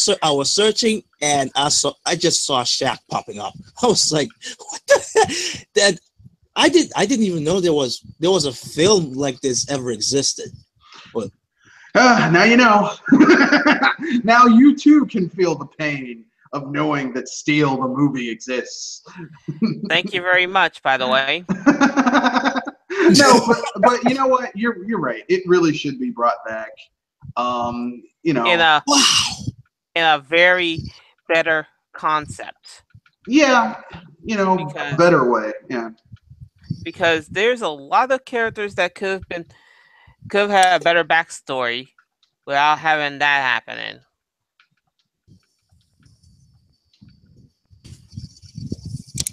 searching and I just saw Shaq popping up. I was like, what the heck? I didn't even know there was a film like this ever existed. But now you know. Now you too can feel the pain of knowing that Steel the movie exists. Thank you very much, by the way. No, but you know what? You're right. It really should be brought back. In a very better concept. Yeah, a better way. Yeah. Because there's a lot of characters that could have had a better backstory without having that happening.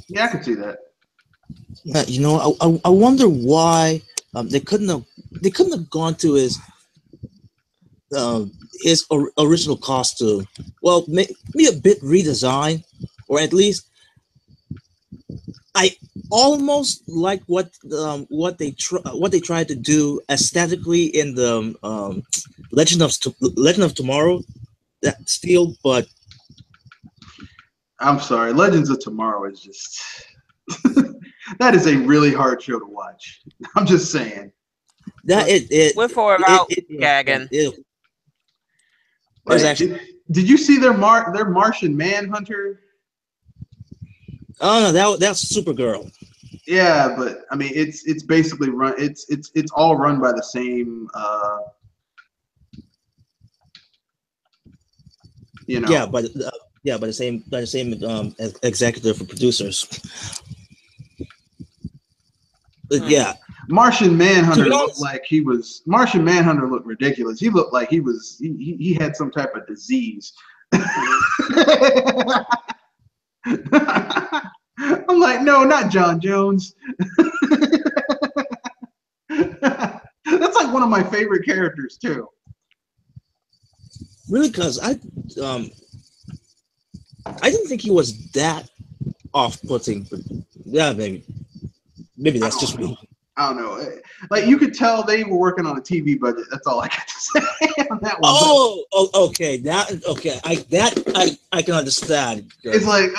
Yeah, I could see that. I wonder why they couldn't have gone to his original costume. Well, maybe a bit redesigned, or at least I almost like what they tried to do aesthetically in the Legend of Tomorrow, that Steel, but. I'm sorry, Legends of Tomorrow is just that is a really hard show to watch. I'm just saying. With or without gagging. Did you see their Martian Manhunter? Oh no, that's Supergirl. Yeah, but I mean, it's basically run. It's all run by the same. You know. Yeah, by the same executive or producers. But yeah, Martian Manhunter looked like he was. Martian Manhunter looked ridiculous. He looked like he was. He had some type of disease. I'm like, no, not John Jones. That's like one of my favorite characters too. Really, because I didn't think he was that off-putting, but yeah, maybe that's just me. I don't know. Like, you could tell they were working on a TV budget. That's all I got to say on that one. Oh, okay. I can understand. It's like,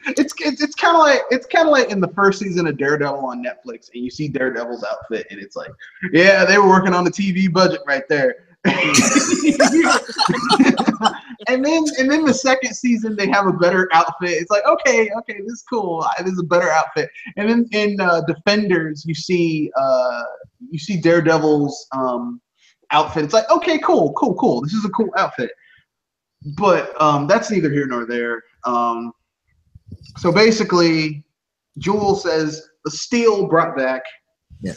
it's kind of like in the first season of Daredevil on Netflix, and you see Daredevil's outfit, and it's like, yeah, they were working on the TV budget right there. and then the second season they have a better outfit. It's like, okay, this is cool. This is a better outfit. And then in Defenders, you see Daredevil's outfit. It's like, okay, cool. This is a cool outfit. But that's neither here nor there. So basically, Jewel says the Steel brought back. Yeah,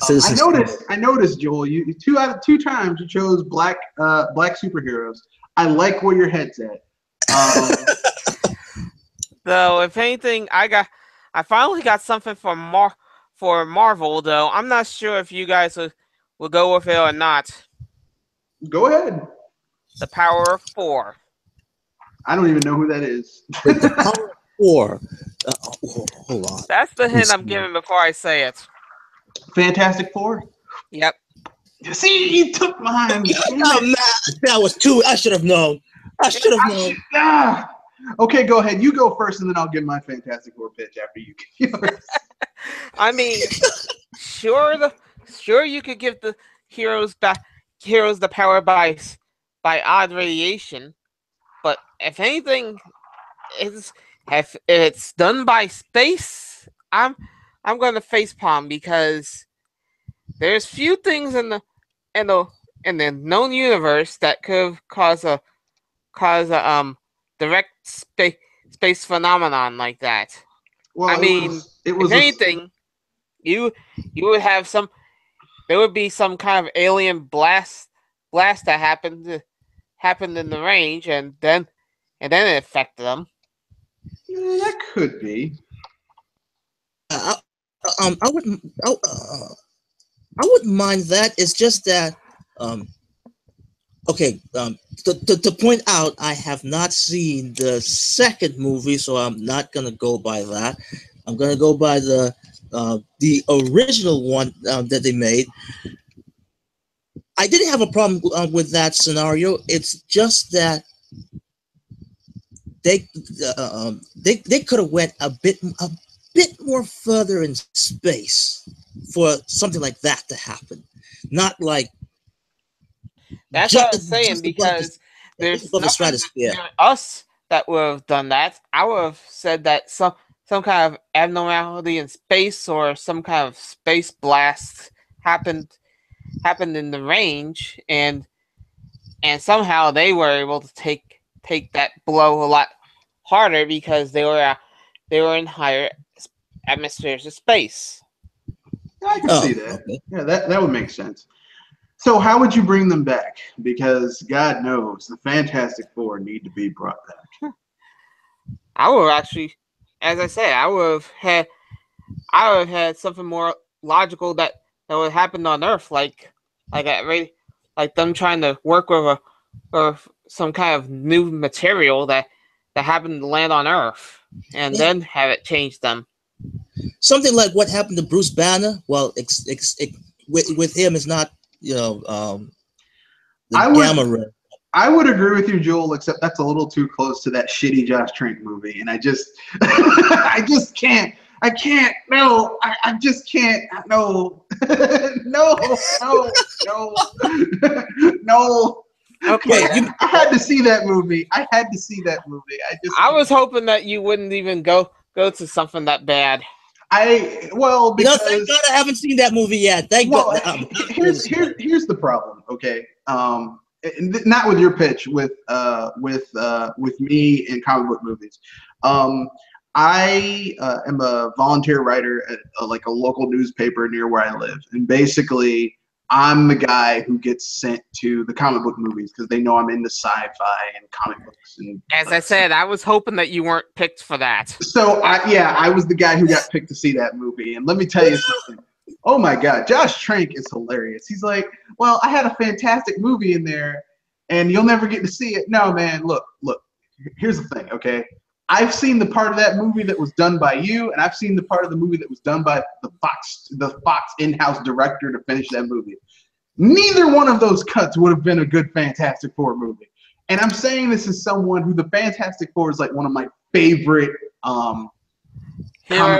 I noticed, Joel. You two times you chose black superheroes. I like where your head's at. Though, if anything, I finally got something for Marvel. Though I'm not sure if you guys will go with it or not. Go ahead. The Power of 4. I don't even know who that is. The Power of 4. Hold on. That's the hint I'm giving before I say it. Fantastic Four? Yep. See, he took mine. That was two. I should have known. Okay, go ahead. You go first, and then I'll give my Fantastic Four pitch after you give yours. I mean, sure you could give the heroes the power by odd radiation, but if anything, if it's done by space, I'm going to facepalm, because there's few things in the known universe that could cause a direct space phenomenon like that. Well, I mean, if anything, you would have there would be some kind of alien blast that happened in the range, and then it affected them. Yeah, that could be. I wouldn't mind that. It's just that, to point out, I have not seen the second movie, so I'm not gonna go by that. I'm gonna go by the original one that they made. I didn't have a problem with that scenario. It's just that they could have went a bit more further in space for something like that to happen. Not like that's what I was saying, because there's nothing us that would have done that. I would have said that some kind of abnormality in space or some kind of space blast happened in the range, and somehow they were able to take that blow a lot harder because they were in higher atmospheres of space. I can see that. Okay. Yeah, that would make sense. So how would you bring them back? Because God knows the Fantastic Four need to be brought back. I would actually, as I say, I would have had something more logical that would happen on Earth, like them trying to work with some kind of new material that happened to land on Earth, and then have it change them. Something like what happened to Bruce Banner. Well, with him, it's not, the gamma ray. I would agree with you, Joel, except that's a little too close to that shitty Josh Trank movie, and I just can't. I can't. No, I just can't. No, no. Okay, I had to see that movie. I was hoping that you wouldn't even go to something that bad. Well, because thank God I haven't seen that movie yet. Thank God. Here's the problem. Okay, not with your pitch, with me in comic book movies. I am a volunteer writer at like a local newspaper near where I live, and basically I'm the guy who gets sent to the comic book movies because they know I'm into sci-fi and comic books. And as I said, I was hoping that you weren't picked for that. So I was the guy who got picked to see that movie, and let me tell you something. Oh my God, Josh Trank is hilarious. He's like, well, I had a fantastic movie in there, and you'll never get to see it. No, man, look. Here's the thing, okay? I've seen the part of that movie that was done by you, and I've seen the part of the movie that was done by the Fox in-house director to finish that movie. Neither one of those cuts would have been a good Fantastic Four movie. And I'm saying this as someone who the Fantastic Four is like one of my favorite comic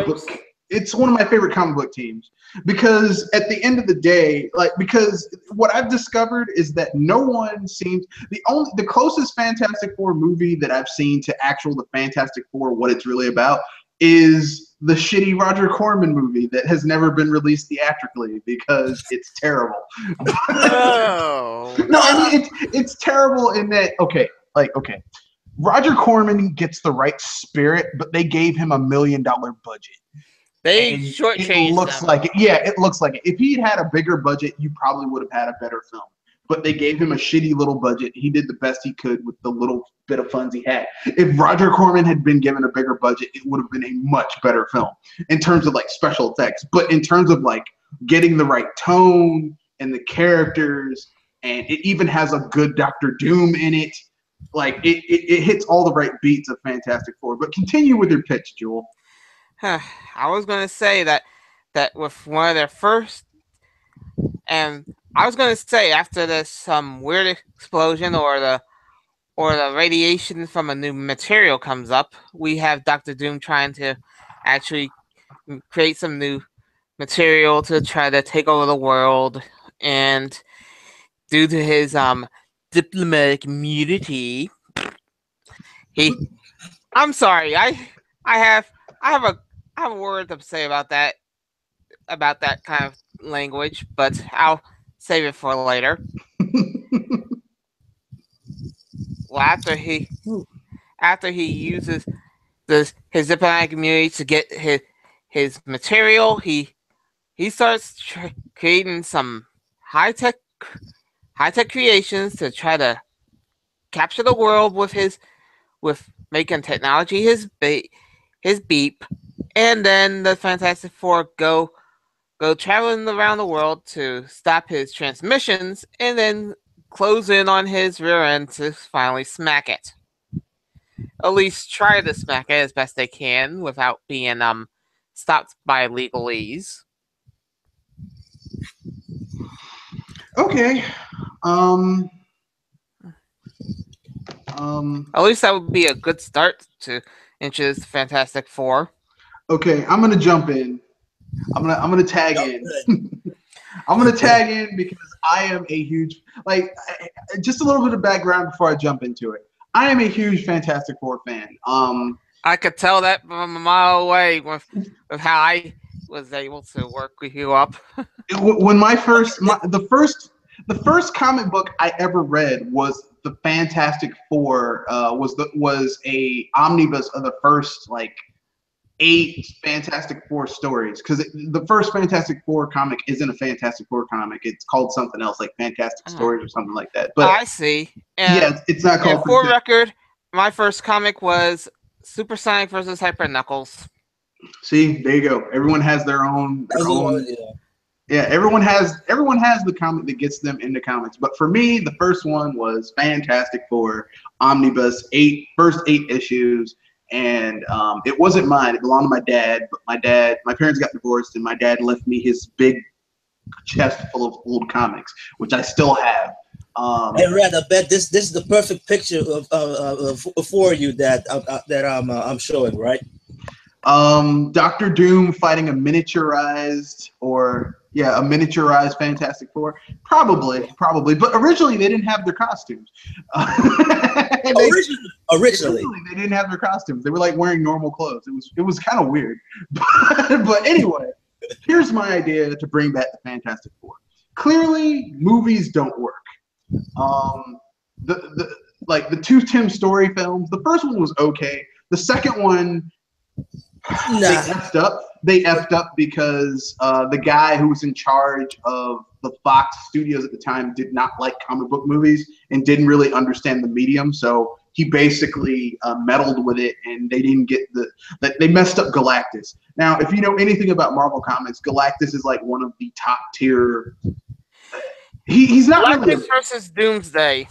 book. It's one of my favorite comic book teams because at the end of the day, because what I've discovered is that no one seems the closest Fantastic Four movie that I've seen to the Fantastic Four, what it's really about, is the shitty Roger Corman movie that has never been released theatrically because it's terrible. Oh. No, I mean it's terrible in that okay. Roger Corman gets the right spirit, but they gave him $1 million budget. They shortchanged it looks them. like it. Yeah, it looks like it. If he had a bigger budget, you probably would have had a better film. But they gave him a shitty little budget. He did the best he could with the little bit of funds he had. If Roger Corman had been given a bigger budget, it would have been a much better film in terms of like special effects. But in terms of like getting the right tone and the characters, and it even has a good Doctor Doom in it. Like it hits all the right beats of Fantastic Four. But continue with your pitch, Jewel. I was going to say that with one of their first, and I was going to say after this weird explosion or the radiation from a new material comes up, we have Doctor Doom trying to actually create some new material to try to take over the world, and due to his diplomatic immunity, I'm sorry, I have a word to say about that kind of language, but I'll save it for later. Well, after he uses his diplomatic immunity to get his material, he starts creating some high tech creations to try to capture the world with making technology his beep, and then the Fantastic Four go traveling around the world to stop his transmissions, and then close in on his rear end to finally smack it. At least try to smack it as best they can without being stopped by legalese. Okay. At least that would be a good start to introduce the Fantastic Four. Okay, I'm gonna jump in. I'm gonna tag in. I'm gonna tag in because I am a huge just a little bit of background before I jump into it. I am a huge Fantastic Four fan. I could tell that from a mile away with how I was able to work you up. When the first comic book I ever read was the Fantastic Four. Was a omnibus of the first 8 Fantastic Four stories, because the first Fantastic Four comic isn't a Fantastic Four comic. It's called something else, like Fantastic Stories or something like that. But I see. And, yeah, it's not called. For record, my first comic was Supersonic versus Hyper Knuckles. See, there you go. Everyone has their own. Yeah, everyone has the comic that gets them into comics. But for me, the first one was Fantastic Four omnibus, first 8 issues. And it wasn't mine. It belonged to my dad. But my parents got divorced, and my dad left me his big chest full of old comics, which I still have. Hey, Red, I bet this is the perfect picture for you that I'm showing, right? Doctor Doom fighting a miniaturized, or Yeah, a miniaturized Fantastic Four, probably. But originally they didn't have their costumes. Originally, they didn't have their costumes. They were like wearing normal clothes. It was kind of weird. But anyway, here's my idea to bring back the Fantastic Four. Clearly, movies don't work. The two Tim Story films. The first one was okay. The second one, They effed up because the guy who was in charge of the Fox Studios at the time did not like comic book movies and didn't really understand the medium. So he basically meddled with it, and they didn't get they messed up Galactus. Now, if you know anything about Marvel Comics, Galactus is like one of the top tier. He's not Galactus really versus Doomsday.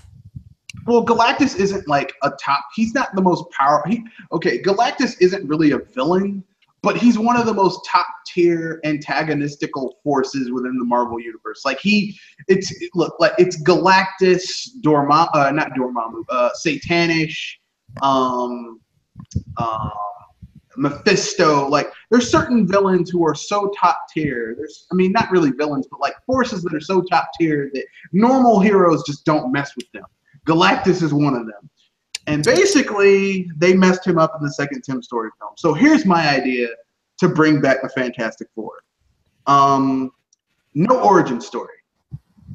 Well, Galactus isn't like a top. He's not the most powerful. Galactus isn't really a villain, but he's one of the most top tier antagonistical forces within the Marvel universe. Like it's Galactus, not Dormammu, Satanish, Mephisto. Like there's certain villains who are so top tier. Not really villains, but like forces that are so top tier that normal heroes just don't mess with them. Galactus is one of them. And basically, they messed him up in the second Tim Story film. So here's my idea to bring back the Fantastic Four. No origin story.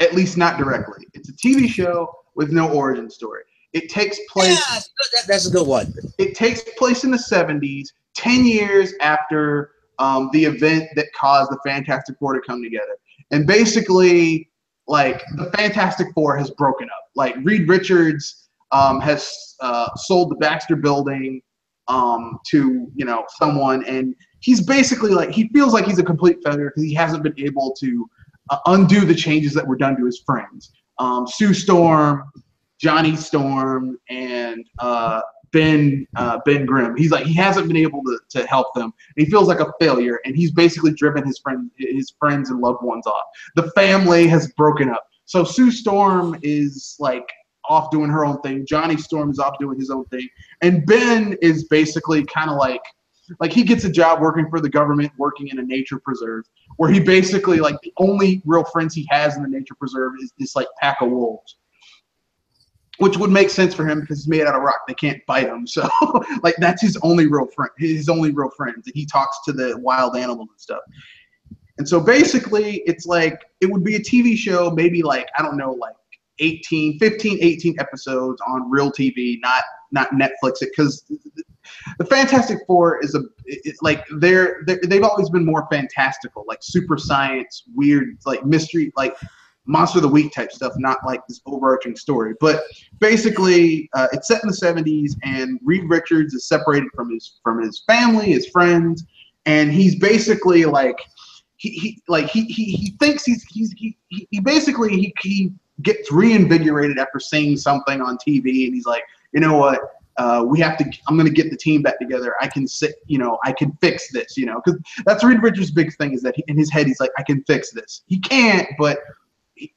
At least not directly. It's a TV show with no origin story. It takes place... Yeah, that's a good one. It takes place in the 70s, 10 years after the event that caused the Fantastic Four to come together. And basically... like the Fantastic Four has broken up. Like Reed Richards has sold the Baxter Building to someone, and he's basically like he feels like he's a complete failure because he hasn't been able to undo the changes that were done to his friends, Sue Storm, Johnny Storm, and Ben Grimm. He's like he hasn't been able to help them. And he feels like a failure, and he's basically driven his friends and loved ones off. The family has broken up. So Sue Storm is like off doing her own thing. Johnny Storm is off doing his own thing, and Ben is basically kind of like he gets a job working for the government, working in a nature preserve, where he basically like the only real friends he has in the nature preserve is this like pack of wolves. Which would make sense for him because he's made out of rock. They can't bite him. So, like, that's his only real friend. His only real friends. And he talks to the wild animals and stuff. And so, basically, it's like it would be a TV show, maybe like, I don't know, like 18 episodes on real TV, not Netflix it. Because the Fantastic Four is they've always been more fantastical, like super science, weird, like mystery, like Monster of the Week type stuff, not like this overarching story. But basically, it's set in the 70s, and Reed Richards is separated from his family, his friends, and he's basically like he thinks he basically gets reinvigorated after seeing something on TV, and he's like, you know what? I'm going to get the team back together. I can fix this, because that's Reed Richards' big thing is that in his head, he's like, I can fix this. He can't, but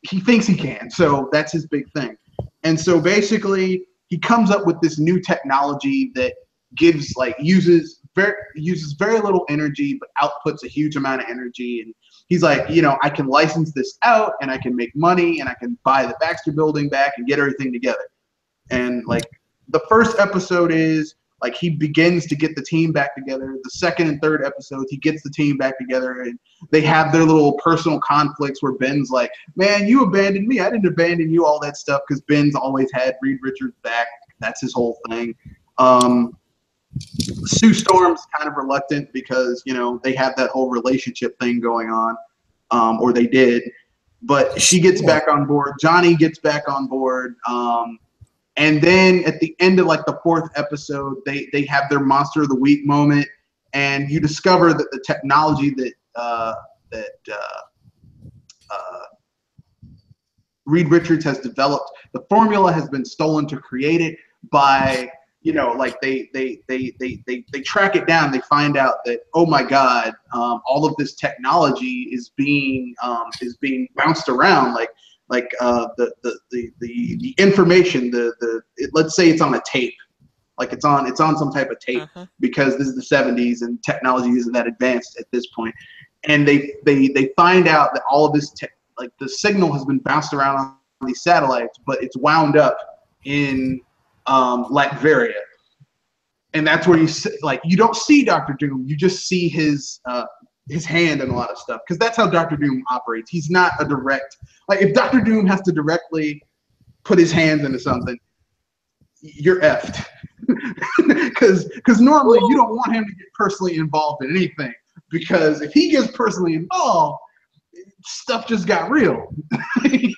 he thinks he can. So that's his big thing. And so basically he comes up with this new technology that uses very little energy, but outputs a huge amount of energy. And he's like, I can license this out and I can make money and I can buy the Baxter Building back and get everything together. And like the first episode is like he begins to get the team back together. The second and third episodes, he gets the team back together, and they have their little personal conflicts where Ben's like, man, you abandoned me. I didn't abandon you, all that stuff, because Ben's always had Reed Richards back. That's his whole thing. Sue Storm's kind of reluctant because, they have that whole relationship thing going on, or they did. But she gets back on board. Johnny gets back on board. And then at the end of like the fourth episode, they have their Monster of the Week moment, and you discover that the technology that Reed Richards has developed, the formula has been stolen to create it by, they track it down. They find out that, oh my God, all of this technology is being bounced around, the information, let's say it's on a tape, like it's on some type of tape, because this is the 70s and technology isn't that advanced at this point. and they find out that all of this like the signal has been bounced around on these satellites, but it's wound up in Latveria, and that's where you don't see Doctor Doom, you just see his hand and a lot of stuff, because that's how Doctor Doom operates. He's not a direct, like, if Doctor Doom has to directly put his hands into something, you're effed. Because normally you don't want him to get personally involved in anything, because if he gets personally involved, stuff just got real. You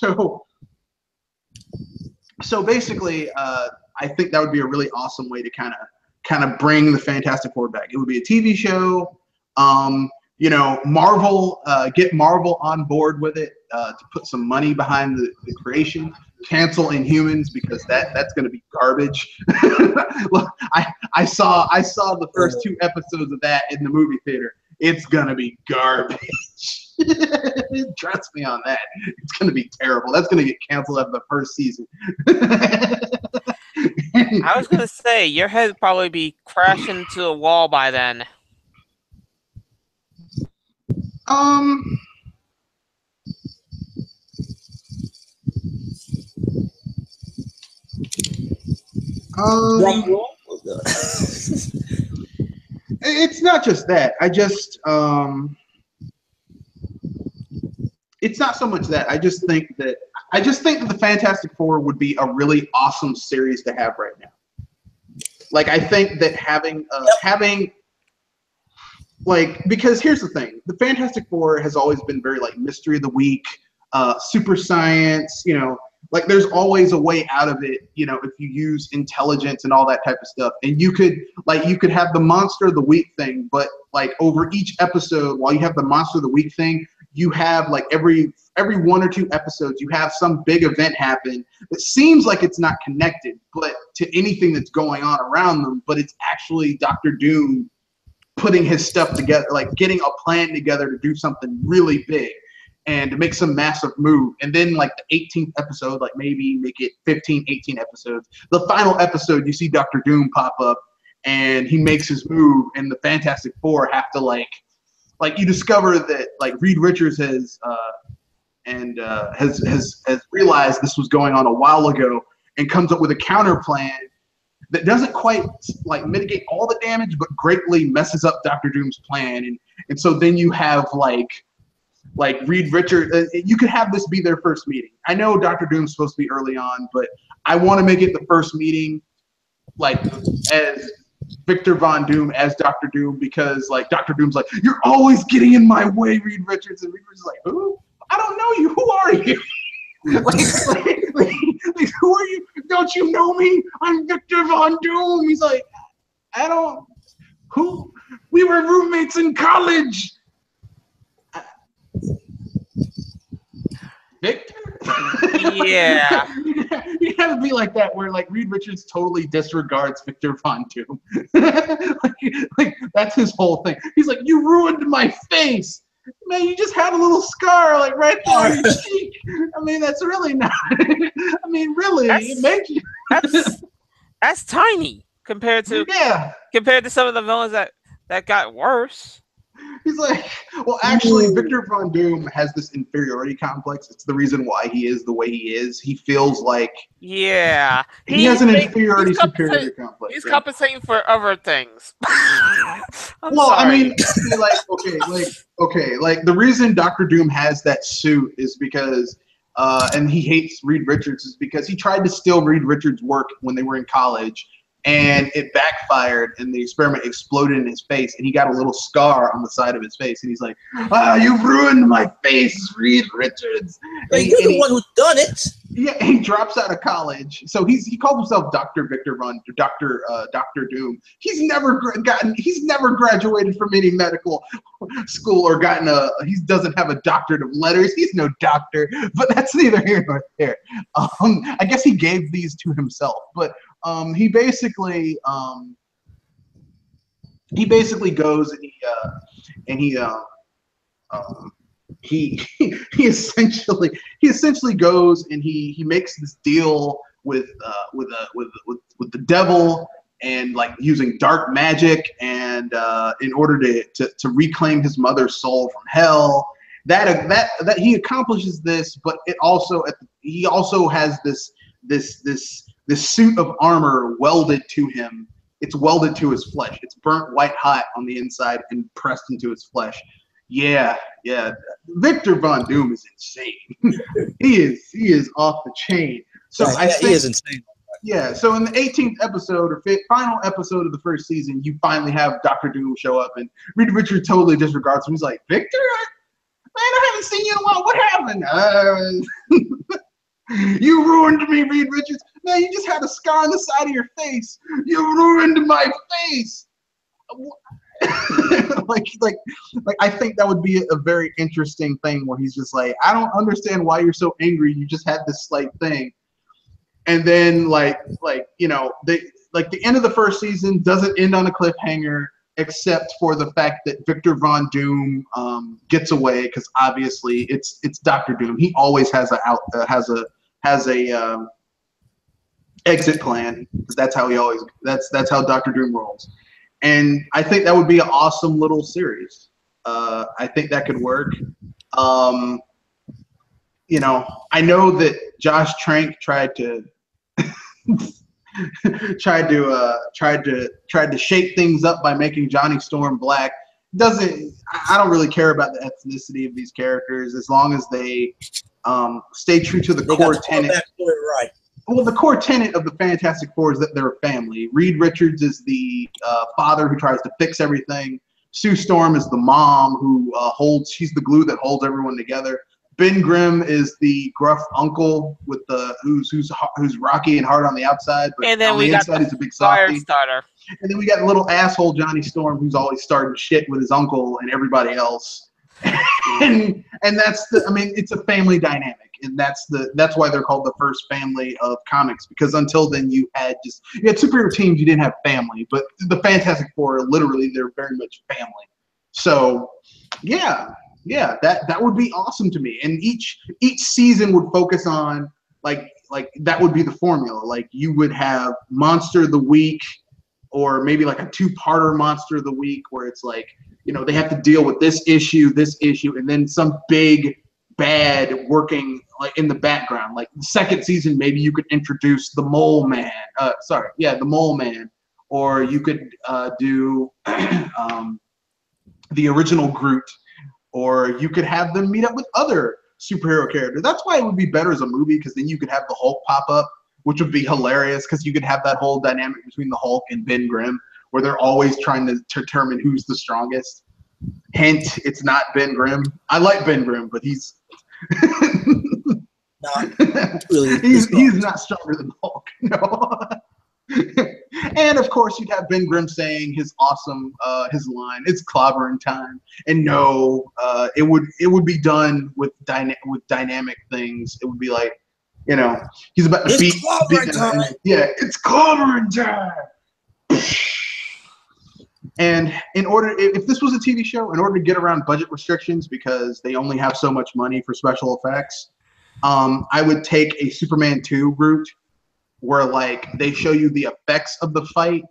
know? So basically, I think that would be a really awesome way to kind of bring the Fantastic Four back. It would be a TV show. You know, Marvel, get Marvel on board with it, to put some money behind the creation. Cancel Inhumans, because that's going to be garbage. Look, I saw the first 2 episodes of that in the movie theater. It's going to be garbage. Trust me on that. It's going to be terrible. That's going to get canceled after the first season. I was going to say, your head would probably be crashing into a wall by then. It's not just that. It's not so much that. I just think that the Fantastic Four would be a really awesome series to have right now. Like, I think that having like, because here's the thing, the Fantastic Four has always been very like mystery of the week, super science, you know, like there's always a way out of it, you know, if you use intelligence and all that type of stuff. And you could have the monster of the week thing, but like over each episode, while you have the monster of the week thing, you have like every 1 or 2 episodes, you have some big event happen that seems like it's not connected, but to anything that's going on around them, but it's actually Doctor Doom putting his stuff together, like getting a plan together to do something really big and to make some massive move. And then like the 18th episode, like maybe make it 15, 18 episodes. The final episode, you see Doctor Doom pop up and he makes his move, and the Fantastic Four have to like you discover that like Reed Richards has realized this was going on a while ago and comes up with a counter plan that doesn't quite like mitigate all the damage, but greatly messes up Doctor Doom's plan. And so then you have like Reed Richards, you could have this be their first meeting. I know Doctor Doom's supposed to be early on, but I want to make it the first meeting, like as Victor Von Doom as Doctor Doom, because like Doctor Doom's like, you're always getting in my way, Reed Richards. And Reed Richards is like, who? I don't know you. Who are you? like, who are you? Don't you know me? I'm Victor Von Doom. He's like, I don't. Who? We were roommates in college. Victor? Yeah. You gotta be like that, where like Reed Richards totally disregards Victor Von Doom. like that's his whole thing. He's like, you ruined my face. Man, you just had a little scar like right there on your cheek. I mean, that's really not. I mean, really, it makes you. that's tiny compared to some of the villains that got worse. He's like, well, actually, Victor Von Doom has this inferiority complex. It's the reason why he is the way he is. He feels like he has an inferiority superiority complex. He's compensating for other things. I mean, like the reason Doctor Doom has that suit is because, and he hates Reed Richards, is because he tried to steal Reed Richards' work when they were in college. And it backfired, and the experiment exploded in his face, and he got a little scar on the side of his face. And he's like, you've ruined my face, Reed Richards. You're the one who's done it. Yeah, he drops out of college. So he calls himself Dr. Dr. Doom. He's never graduated from any medical school or he doesn't have a doctorate of letters. He's no doctor, but that's neither here nor there. I guess he gave these to himself, but he basically goes and he essentially goes and he makes this deal with the devil, and like using dark magic and in order to reclaim his mother's soul from hell. That he accomplishes this, but it also he also has this suit of armor welded to him. It's welded to his flesh. It's burnt white hot on the inside and pressed into his flesh. Yeah. Victor Von Doom is insane. he is off the chain. So I think he is insane. Yeah, so in the 18th episode or final episode of the first season, you finally have Dr. Doom show up, and Reed Richards totally disregards him. He's like, Victor? Man, I haven't seen you in a while. What happened? You ruined me, Reed Richards. Man, you just had a scar on the side of your face. You ruined my face. like I think that would be a very interesting thing where he's just like, I don't understand why you're so angry. You just had this slight thing. And then the end of the first season doesn't end on a cliffhanger, except for the fact that Victor Von Doom gets away, because obviously it's Dr. Doom. He always has a exit plan. That's how that's how Dr. Doom rolls. And I think that would be an awesome little series. I think that could work. I know that Josh Trank tried to shape things up by making Johnny Storm black. I don't really care about the ethnicity of these characters as long as they stay true to the core tenet. Right. Well, the core tenet of the Fantastic Four is that they're a family. Reed Richards is the father who tries to fix everything. Sue Storm is the mom who she's the glue that holds everyone together. Ben Grimm is the gruff uncle with who's rocky and hard on the outside, but and then on we the got inside the he's a big softie. Firestarter. And then we got little asshole Johnny Storm who's always starting shit with his uncle and everybody else. and it's a family dynamic, and that's why they're called the first family of comics, because until then you had superhero teams, you didn't have family, but the Fantastic Four, literally, they're very much family. So yeah, that would be awesome to me. And each season would focus on like that would be the formula. Like you would have Monster of the Week, or maybe like a two-parter Monster of the Week where it's like, they have to deal with this issue, and then some big bad working like in the background. Like the second season, maybe you could introduce the Mole Man. The Mole Man, or you could do the original Groot, or you could have them meet up with other superhero characters. That's why it would be better as a movie, because then you could have the Hulk pop up, which would be hilarious, because you could have that whole dynamic between the Hulk and Ben Grimm, where they're always trying to determine who's the strongest. Hint, it's not Ben Grimm. I like Ben Grimm, but he's not really. he's not stronger than Hulk. No. And of course, you'd have Ben Grimm saying his awesome his line, "It's clobbering time." And no, it would be done with dynamic things. It would be like, he's about to beat time. Yeah, it's clobbering time. And if this was a TV show, in order to get around budget restrictions, because they only have so much money for special effects, I would take a Superman 2 route, where like they show you the effects of the fight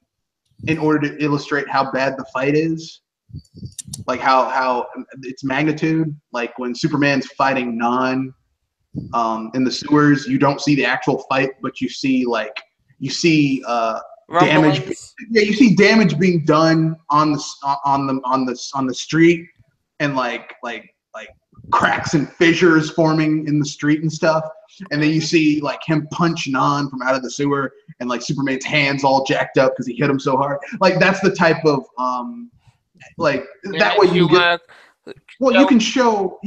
in order to illustrate how bad the fight is, like how its magnitude. Like when Superman's fighting in the sewers, you don't see the actual fight, but you see damage. Yeah, you see damage being done on the street, and like cracks and fissures forming in the street and stuff. And then you see like him punch Non from out of the sewer, and like Superman's hands all jacked up because he hit him so hard. Like that's the type of that way you get. Well, you can show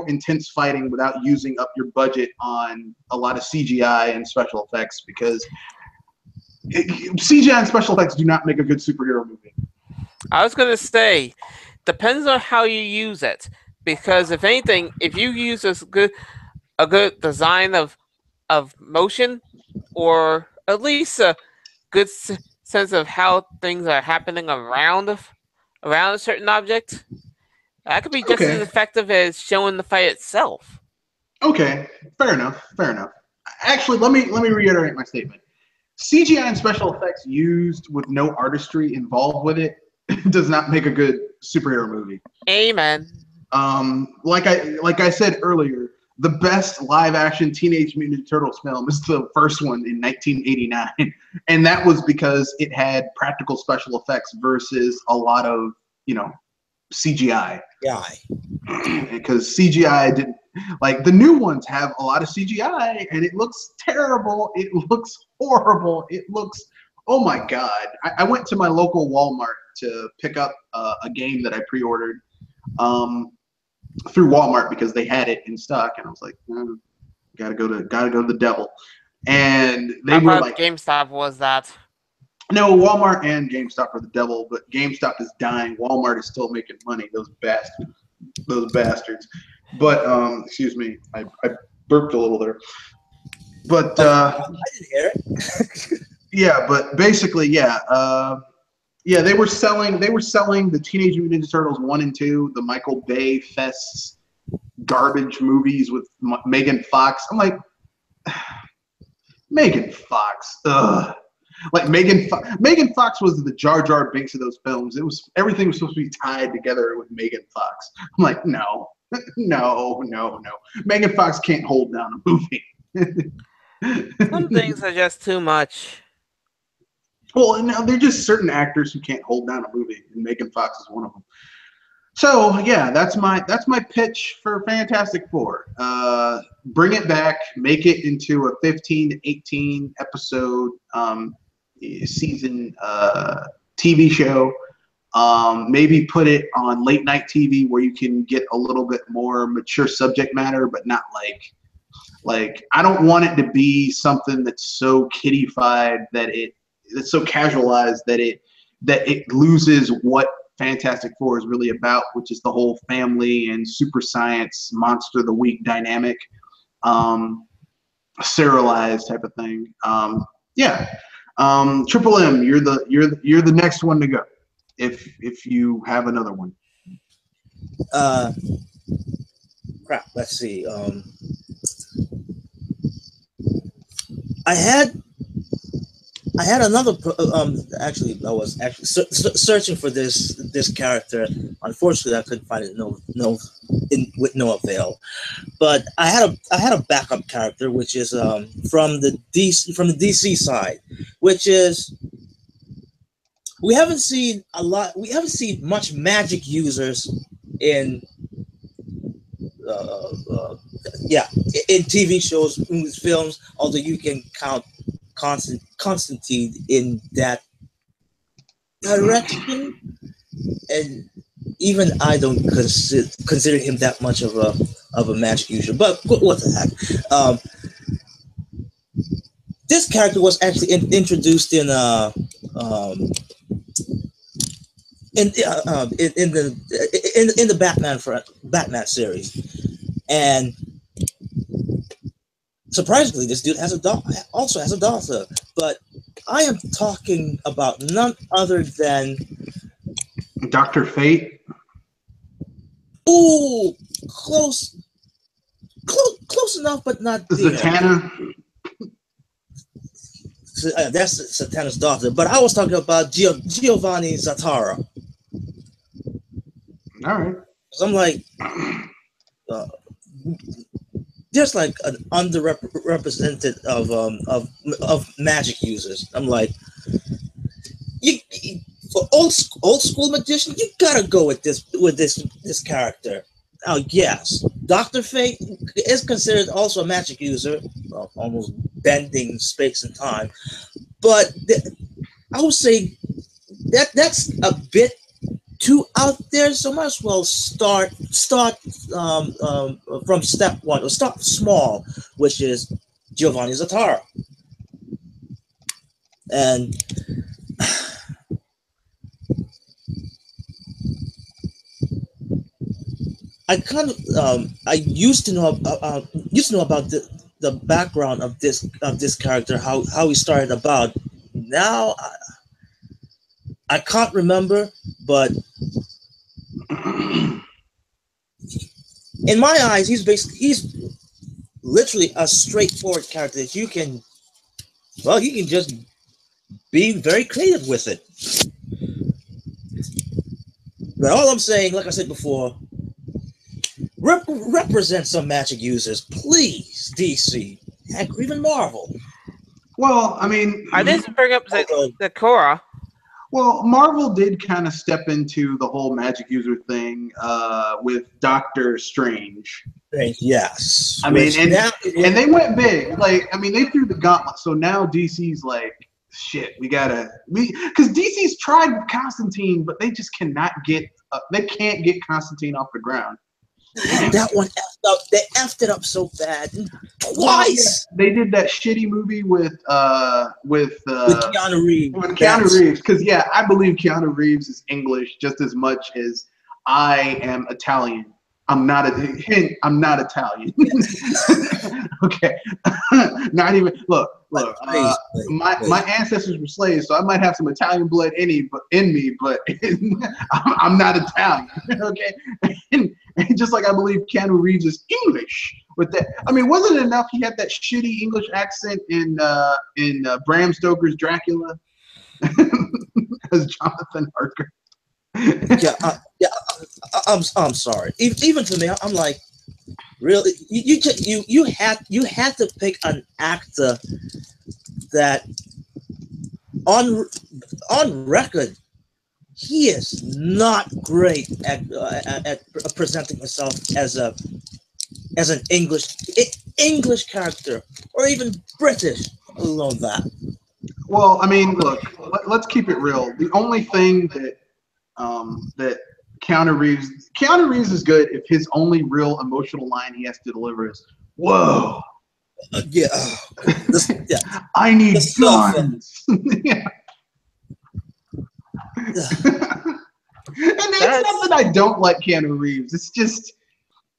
intense fighting without using up your budget on a lot of CGI and special effects, because CGI and special effects do not make a good superhero movie. I was gonna say, depends on how you use it, because if anything, if you use a good design of motion, or at least a good sense of how things are happening around a certain object, that could be just as effective as showing the fight itself. Okay, fair enough. Actually, let me reiterate my statement. CGI and special effects used with no artistry involved with it does not make a good superhero movie. Amen. Like I said earlier, the best live action Teenage Mutant Ninja Turtles film is the first one in 1989, and that was because it had practical special effects versus a lot of CGI. Yeah. Because CGI didn't, like, the new ones have a lot of CGI and it looks terrible. It looks horrible. It looks, oh my God. I went to my local Walmart to pick up a game that I pre-ordered through Walmart because they had it in stock, and I was like, gotta go to the devil. And they were like, GameStop was that? No, Walmart and GameStop are the devil, but GameStop is dying. Walmart is still making money. Those bastards. But excuse me, I burped a little there. But I didn't hear it. Yeah, but basically, yeah, they were selling the Teenage Mutant Ninja Turtles 1 and 2, the Michael Bay Fest's garbage movies with Megan Fox. I'm like, Megan Fox, ugh. Like Megan Fox was the Jar Jar Binks of those films. Everything was supposed to be tied together with Megan Fox. I'm like, no. Megan Fox can't hold down a movie. Some things are just too much. Well, no, they're just certain actors who can't hold down a movie, and Megan Fox is one of them. So yeah, that's my pitch for Fantastic Four. Bring it back, make it into a 15 to 18 episode season TV show. Maybe put it on late night TV where you can get a little bit more mature subject matter, but not like I don't want it to be something that's so kiddified that's so casualized that it loses what Fantastic Four is really about, which is the whole family and super science monster of the week dynamic, serialized type of thing. Triple M, you're the next one to go if you have another one. Crap. Let's see. I had another. Actually, I was actually searching for this character. Unfortunately, I couldn't find it. With no avail. But I had a backup character, which is from the DC side, which is we haven't seen much magic users in in TV shows, movies, films. Although you can count Constantine in that direction, and even I don't consider him that much of a magic user. But what the heck? This character was actually introduced in the Batman series, and surprisingly, this dude also has a daughter. But I am talking about none other than Dr. Fate. Ooh, close enough, but not Zatanna. That's Zatanna's daughter. But I was talking about Giovanni Zatara. All right. So I'm like, there's like an underrepresented of magic users. I'm like, for old school magician, you gotta go with this character. Oh yes, Dr. Fate is considered also a magic user, almost bending space and time. But I would say that's a bit too out there. So might as well start from step one, or start small, which is Giovanni Zatara. And I kind of I used to know about the background of this character, how he started about. Now I can't remember, but in my eyes, he's literally a straightforward character that you can just be very creative with it. But all I'm saying, like I said before, represent some magic users, please, DC, heck, even Marvel. Well, I mean, I didn't bring up the Korra. Well, Marvel did kind of step into the whole magic user thing with Doctor Strange. Yes. I mean, and they went big. Like, I mean, they threw the gauntlet. So now DC's like, shit, because DC's tried Constantine, but they just cannot they can't get Constantine off the ground. That one effed up. They effed it up so bad twice. They did that shitty movie with Keanu Reeves. With Keanu Reeves, because I believe Keanu Reeves is English just as much as I am Italian. I'm not Italian. Okay, not even. Look. My ancestors were slaves, so I might have some Italian blood in me, but I'm not Italian. Okay, and just like I believe Keanu Reeves is English. With that, I mean, wasn't it enough he had that shitty English accent in Bram Stoker's Dracula as Jonathan Harker? I'm sorry. Even to me, I'm like, really? You had to pick an actor that on record he is not great at presenting himself as an English character or even British. Alone that. Well, I mean, look, let's keep it real. The only thing that Keanu Reeves is good if his only real emotional line he has to deliver is "Whoa." I need guns. Yeah. And that's not that I don't like Keanu Reeves. It's just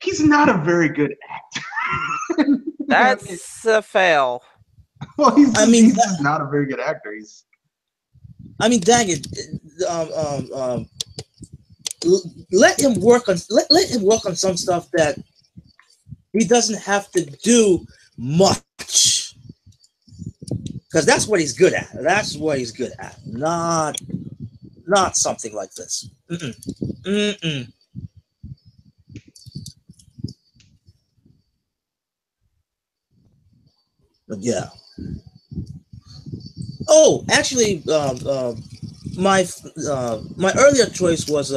he's not a very good actor. That's a fail. Well, he's not a very good actor. Dang it. Let him work on some stuff that he doesn't have to do much, because that's what he's good at. Not something like this. But yeah. Oh, actually, my earlier choice was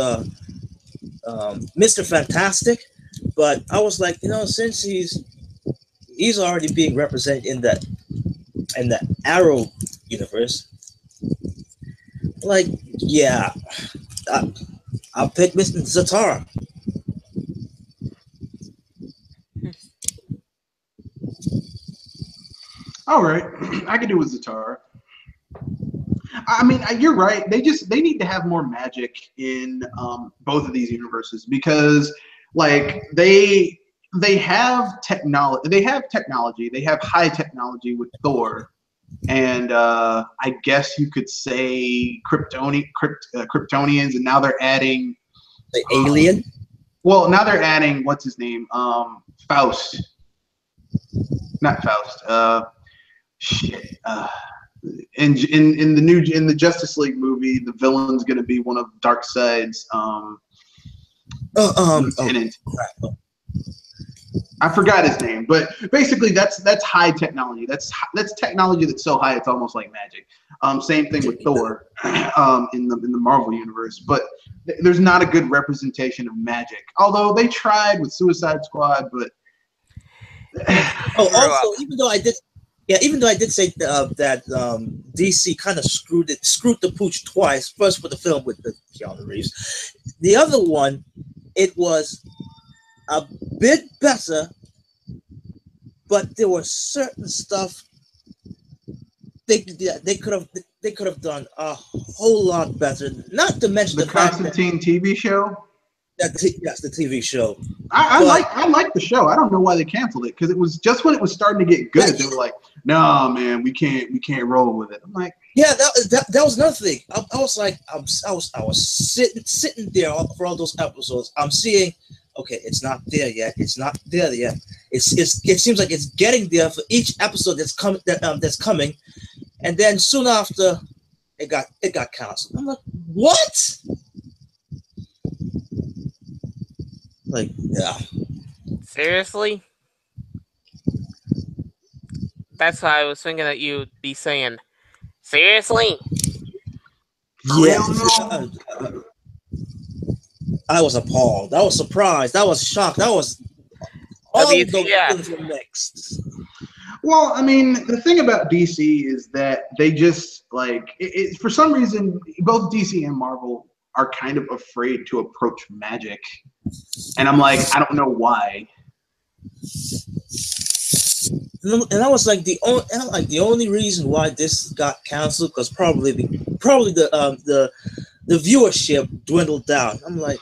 Mr. Fantastic, but I was like, since he's already being represented in the Arrow universe, like, yeah, I'll pick Mr. Zatara. All right, I can do with Zatara. I mean, you're right. They need to have more magic in both of these universes, because, like, they have technology. They have high technology with Thor, and I guess you could say Kryptonians, and now they're adding the alien. Well, now they're adding what's his name, Faust. Not Faust. In the Justice League movie, the villain's going to be one of Darkseid's lieutenant. I forgot his name, but basically that's high technology. That's technology that's so high it's almost like magic. Same thing with Thor in the Marvel universe, but there's not a good representation of magic. Although they tried with Suicide Squad, but also even though I did say that DC kind of screwed the pooch twice. First with the film with the Keanu Reeves, the other one, it was a bit better, but there was certain stuff they could have done a whole lot better. Not to mention the Constantine TV show. Yes, the TV show. I like the show. I don't know why they canceled it, because it was just when it was starting to get good. They were like, "No, man, we can't roll with it." I'm like, yeah, that was another thing. I was like, I was sitting there for all those episodes. I'm seeing, okay, it's not there yet. It's not there yet. It seems like it's getting there for each episode that's coming, and then soon after, it got canceled. I'm like, what? Like, yeah. Seriously? That's why I was thinking that you'd be saying, seriously? Yeah. Real? I was appalled. I was surprised. I was shocked. That was all of those things were mixed. Well, I mean, the thing about DC is that they just like for some reason both DC and Marvel are kind of afraid to approach magic, and I'm like, I don't know why. And I was like the only reason why this got canceled because probably the viewership dwindled down. I'm like,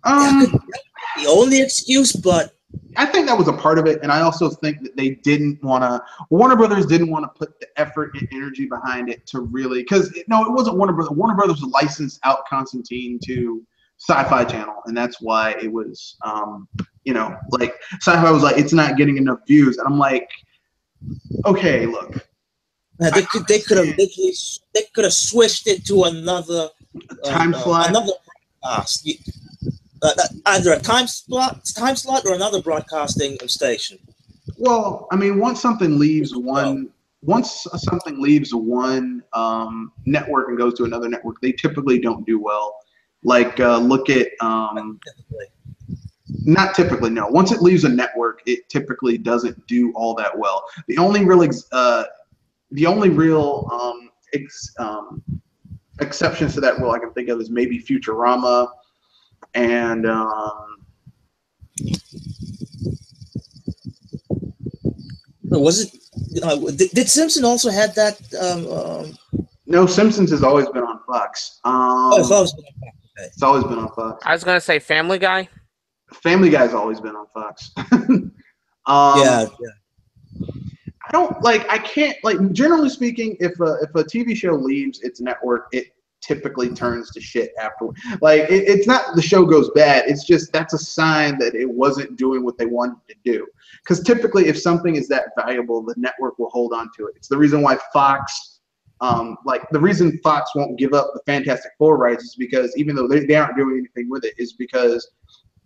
that could be the only excuse, but I think that was a part of it, and I also think that they didn't want to. Warner Brothers didn't want to put the effort and energy behind it to really, because it wasn't Warner Brothers. Warner Brothers licensed out Constantine to Sci-Fi Channel, and that's why it was, like Sci-Fi was like, it's not getting enough views, and I'm like, okay, look, they could have switched it to another time slot, another broadcast. Either a time slot or another broadcasting station. Well, I mean, once something leaves one network and goes to another network, they typically don't do well. Like, look at not typically, no. Once it leaves a network, it typically doesn't do all that well. The only real exceptions to that rule I can think of is maybe Futurama. And was it? Did Simpson also had that? No, Simpsons has always been on Fox. It's always been on Fox. Okay. It's always been on Fox. I was gonna say Family Guy. Family Guy's always been on Fox. Yeah. I don't like. I can't like. Generally speaking, if a TV show leaves its network, it typically turns to shit afterward. Like it's not the show goes bad. It's just that's a sign that it wasn't doing what they wanted to do. Because typically, if something is that valuable, the network will hold on to it. It's the reason why Fox, the reason Fox won't give up the Fantastic Four rights is because even though they aren't doing anything with it, is because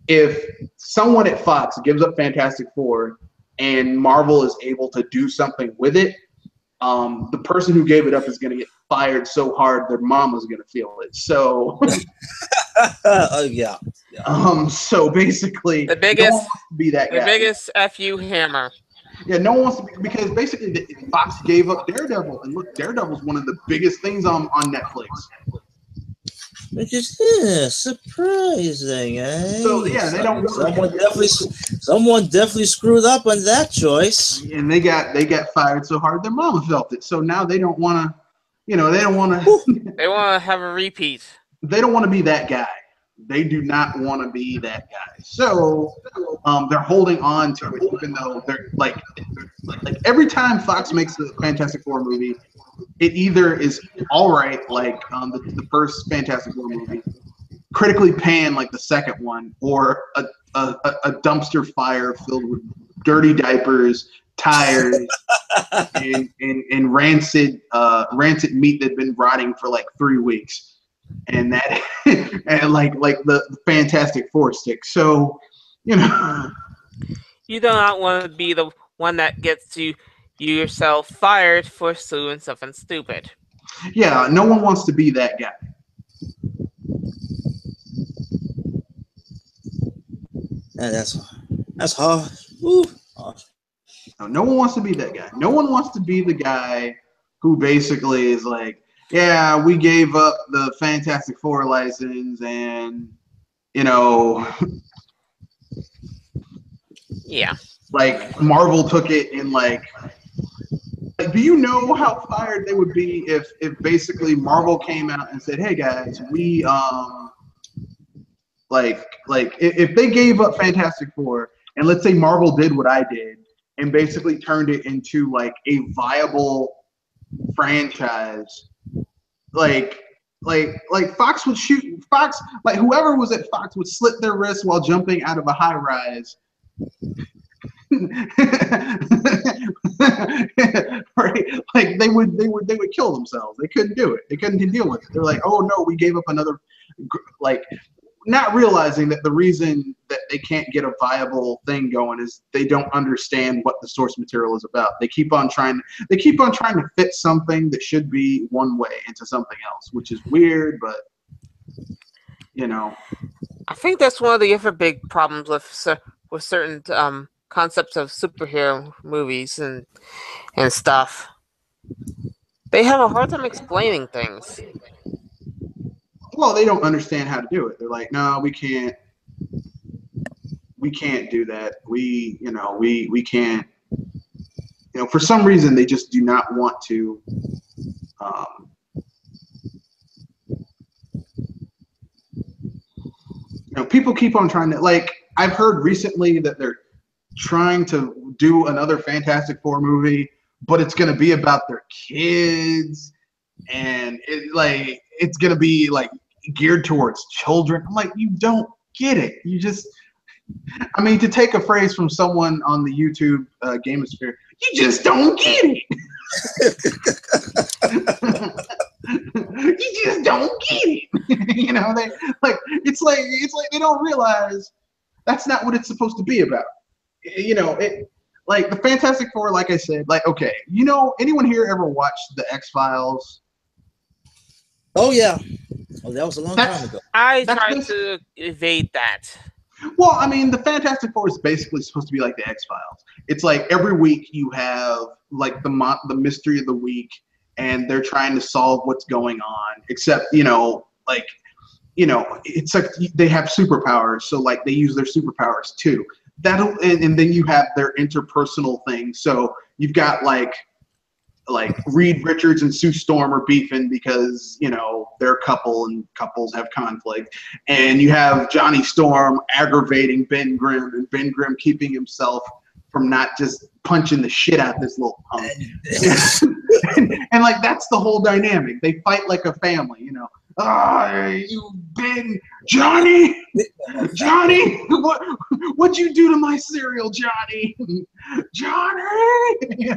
if someone at Fox gives up Fantastic Four and Marvel is able to do something with it, the person who gave it up is going to get fired so hard their mama's going to feel it. So, yeah. So basically, the biggest no one wants to be that guy. The biggest FU hammer. Yeah, no one wants to be, because basically Fox gave up Daredevil, and look, Daredevil's one of the biggest things on Netflix. Which is surprising, eh? So yeah, they don't. Someone definitely screwed up on that choice. And they got fired so hard their mama felt it. So now they don't want to. They don't want to. They want to have a repeat. They don't want to be that guy. They do not want to be that guy. So they're holding on to it, even though they're like every time Fox makes a Fantastic Four movie, it either is all right, like the first Fantastic Four movie, critically panned like the second one, or a dumpster fire filled with dirty diapers, tires, and rancid meat that'd been rotting for like 3 weeks, and that and like the Fantastic Four stick. So you do not want to be the one that gets you yourself fired for doing something stupid. Yeah, no one wants to be that guy. Yeah, that's hard. Ooh. No one wants to be that guy. No one wants to be the guy who basically is like, yeah, we gave up the Fantastic Four license, and yeah, like Marvel took it, and like do you know how fired they would be if basically Marvel came out and said, hey guys, we if they gave up Fantastic Four, and let's say Marvel did what I did and basically turned it into like a viable franchise, like Fox would shoot Fox, like whoever was at Fox would slit their wrists while jumping out of a high rise Right? Like they would kill themselves. They couldn't do it. They couldn't deal with it. They're like, oh no, we gave up another, like, not realizing that the reason that they can't get a viable thing going is they don't understand what the source material is about. They keep on trying to fit something that should be one way into something else, which is weird, but you know. I think that's one of the other big problems with certain concepts of superhero movies and stuff. They have a hard time explaining things. Well, they don't understand how to do it. They're like, no, we can't do that. We can't. You know, for some reason, they just do not want to. You know, people keep on trying to, like, I've heard recently that they're trying to do another Fantastic Four movie, but it's going to be about their kids, and it's going to be like geared towards children. I'm like, you don't get it. You just, I mean, to take a phrase from someone on the YouTube Gamosphere, you just don't get it. You just don't get it. You know, it's like they don't realize that's not what it's supposed to be about. You know, it, like the Fantastic Four, like I said, like, okay, you know, anyone here ever watched the X-Files? Oh yeah. Oh, that was a long time ago. I tried to evade that. Well, I mean, the Fantastic Four is basically supposed to be like the X-Files. It's like every week you have like the mystery of the week, and they're trying to solve what's going on. Except, you know, like, you know, it's like they have superpowers, so like they use their superpowers too. And then you have their interpersonal thing. So you've got like Reed Richards and Sue Storm are beefing because, you know, they're a couple and couples have conflict. And you have Johnny Storm aggravating Ben Grimm, and Ben Grimm keeping himself from not just punching the shit out this little punk. and like, that's the whole dynamic. They fight like a family, you know. You Ben, Johnny, what'd you do to my cereal, Johnny? Johnny, yeah.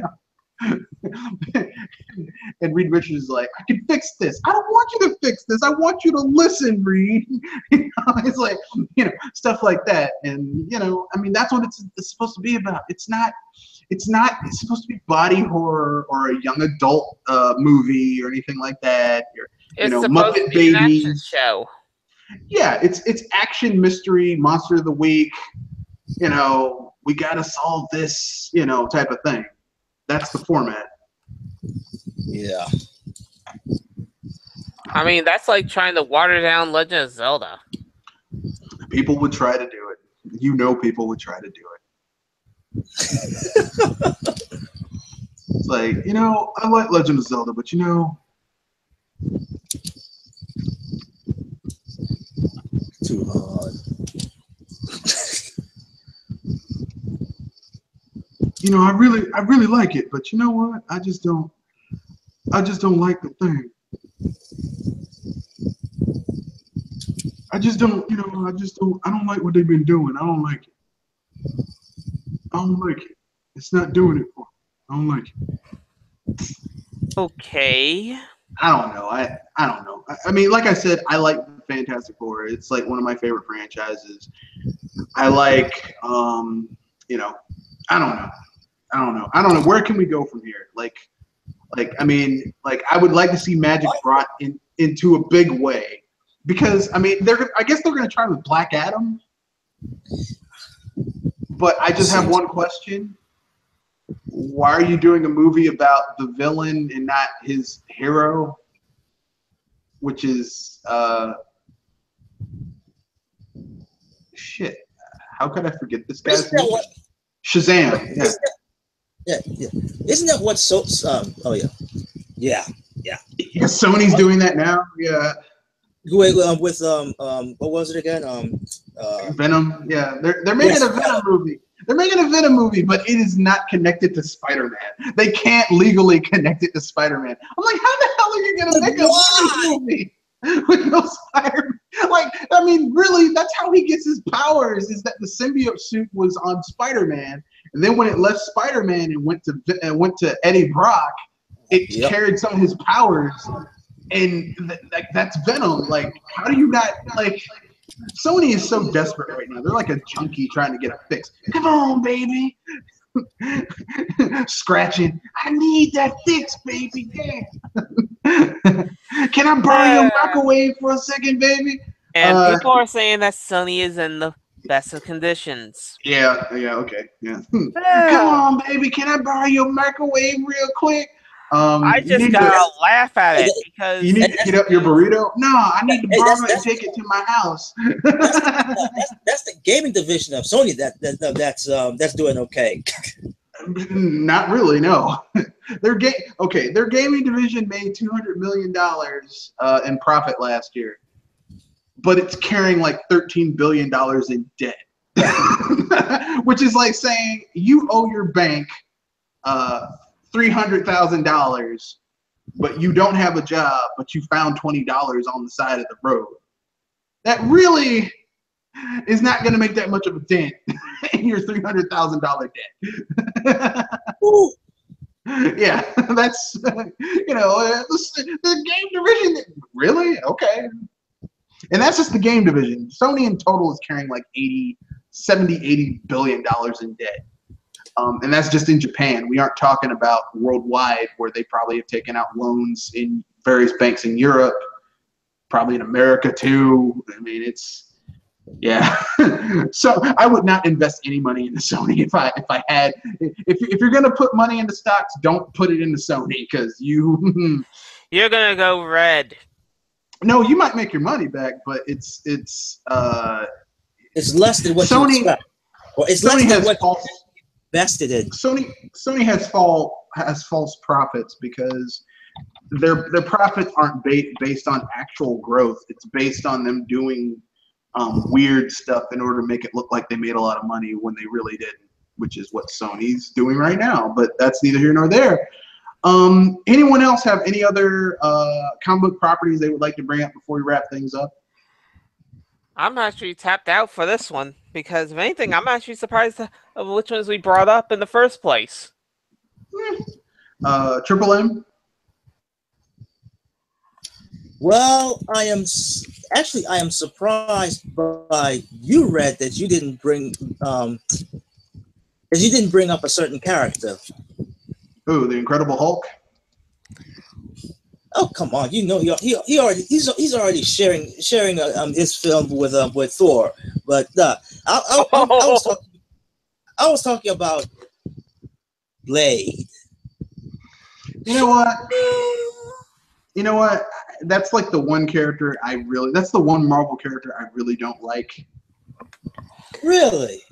And Reed Richards is like, I can fix this. I don't want you to fix this. I want you to listen, Reed. You know, it's like, you know, stuff like that. And, you know, I mean, that's what it's supposed to be about. It's supposed to be body horror or a young adult movie or anything like that. It's supposed to be an action show. Yeah, it's action, mystery, monster of the week. You know, we got to solve this, you know, type of thing. That's the format. Yeah. I mean, that's like trying to water down Legend of Zelda. People would try to do it. You know, people would try to do it. It's like, you know, I like Legend of Zelda, but you know, too hard. You know, I really like it, but you know what? I just don't like the thing. I don't like what they've been doing. I don't like it. It's not doing it for me. I don't like it. Okay. I don't know. I don't know. I mean, like I said, I like Fantastic Four. It's like one of my favorite franchises. I like, you know, I don't know. Where can we go from here? I mean, I would like to see magic brought into a big way, because I mean, I guess they're going to try with Black Adam. But I just have one question. Why are you doing a movie about the villain and not his hero? Which is shit. How could I forget this guy's name? Shazam. Yeah. Isn't that what oh yeah. Yeah. Sony's doing that now. Yeah. With what was it again? Venom. Yeah, they're making a Venom movie. They're making a Venom movie, but it is not connected to Spider-Man. They can't legally connect it to Spider-Man. I'm like, how the hell are you gonna make a Venom movie? with no Spider-Man. Like, I mean, really, that's how he gets his powers. Is that the symbiote suit was on Spider-Man, and then when it left Spider-Man and went to Eddie Brock, it carried some of his powers, and like that's Venom. Like, how do you not like? Sony is so desperate right now. They're like a junkie trying to get a fix. Come on, baby. Scratching. I need that fix, baby. Yeah. Can I borrow your microwave for a second, baby? And people are saying that Sony is in the best of conditions. Yeah, okay, yeah. Come on, baby. Can I borrow your microwave real quick? I just gotta laugh at it because you need to heat up your burrito. No, I need to borrow it and take it to my house. That's the gaming division of Sony that's doing okay. Not really, no. Their gaming division made $200 million in profit last year, but it's carrying like $13 billion in debt, which is like saying you owe your bank $300,000, but you don't have a job, but you found $20 on the side of the road. That really is not going to make that much of a dent in your $300,000 debt. Yeah, that's the game division. Really? Okay. And that's just the game division. Sony in total is carrying like $80 billion in debt. And that's just in Japan. We aren't talking about worldwide, where they probably have taken out loans in various banks in Europe, probably in America too. I mean, it's, yeah. So I would not invest any money into Sony if you're gonna put money into stocks, don't put it into Sony, because you're gonna go red. No, you might make your money back, but it's less than what Sony. You expect. Well, it's Sony less than has what invested in. Sony has false profits because their profits aren't based on actual growth. It's based on them doing weird stuff in order to make it look like they made a lot of money when they really didn't, which is what Sony's doing right now. But that's neither here nor there. Anyone else have any other comic book properties they would like to bring up before we wrap things up? I'm actually tapped out for this one because, if anything, I'm actually surprised of which ones we brought up in the first place. Triple M? Well, I am surprised by you, Red, that you didn't bring up a certain character. Ooh, the Incredible Hulk? Oh, come on! You know he's already sharing his film with Thor, but I was talking about Blade. You know what? That's like the one character that's the one Marvel character I really don't like. Really?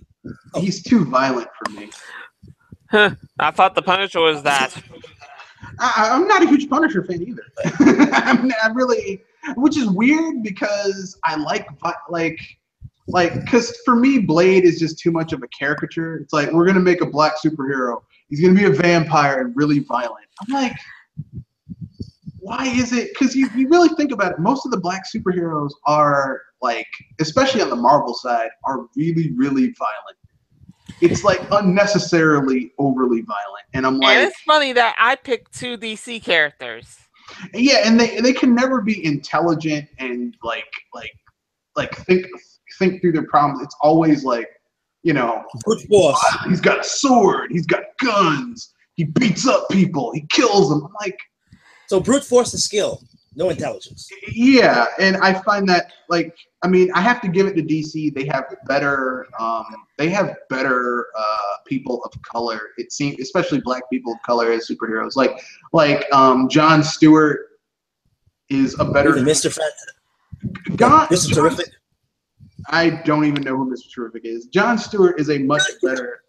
He's too violent for me. Huh. I thought the Punisher was that. I'm not a huge Punisher fan either. I really, which is weird because I like because for me, Blade is just too much of a caricature. It's like, we're gonna make a black superhero. He's gonna be a vampire and really violent. I'm like, why is it? Because you really think about it, most of the black superheroes are like, especially on the Marvel side, are really, really violent. It's like unnecessarily overly violent, and I'm like, and it's funny that I picked two DC characters. Yeah, and they can never be intelligent and like think through their problems. It's always like, brute force. He's got a sword. He's got guns. He beats up people. He kills them. I'm like, so brute force and skill, no intelligence. Yeah, and I find that, like, I mean, I have to give it to DC. They have better people of color. It seems, especially black people of color as superheroes. Like Jon Stewart is a better Mr. Mr. Terrific. I don't even know who Mr. Terrific is. Jon Stewart is a much better.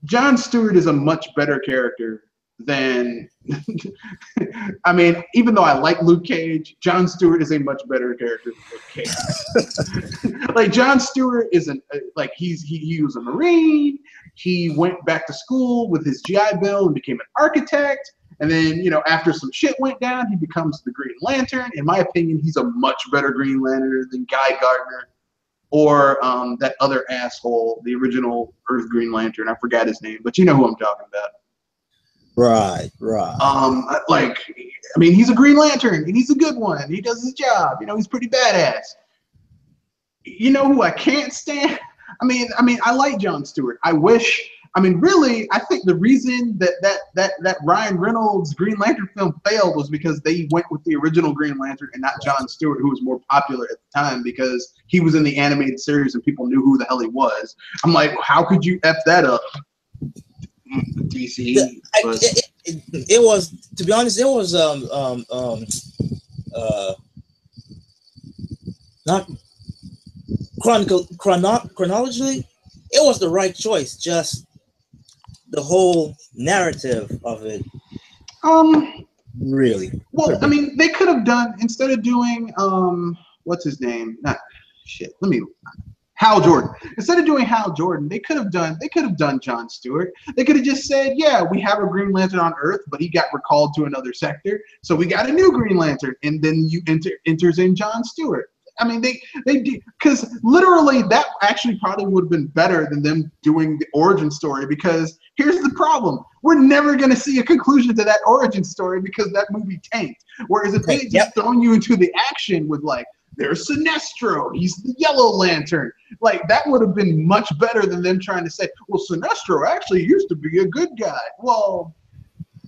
Jon Stewart is a much better character than. I mean, even though I like Luke Cage, Jon Stewart is a much better character than Luke Cage. Like, Jon Stewart is he was a Marine. He went back to school with his GI Bill and became an architect. And then, you know, after some shit went down, he becomes the Green Lantern. In my opinion, he's a much better Green Lantern than Guy Gardner or that other asshole, the original Earth Green Lantern. I forgot his name, but you know who I'm talking about. Right. Like, I mean, he's a Green Lantern, and he's a good one. He does his job. You know, he's pretty badass. You know who I can't stand? I mean, I like Jon Stewart. Really, I think the reason that Ryan Reynolds' Green Lantern film failed was because they went with the original Green Lantern and not Jon Stewart, who was more popular at the time because he was in the animated series and people knew who the hell he was. I'm like, how could you F that up, DC? It was, to be honest, it was not chronologically, it was the right choice. Just the whole narrative of it. Really. Well, I mean, they could have done, instead of doing what's his name? Hal Jordan. Instead of doing Hal Jordan, they could have done Jon Stewart. They could have just said, yeah, we have a Green Lantern on Earth, but he got recalled to another sector, so we got a new Green Lantern, and then you enters in Jon Stewart. I mean, they did, because literally that actually probably would have been better than them doing the origin story, because here's the problem. We're never going to see a conclusion to that origin story because that movie tanked. Whereas if they had just thrown you into the action with, like, there's Sinestro, he's the Yellow Lantern, like, that would have been much better than them trying to say, well, Sinestro actually used to be a good guy. Well,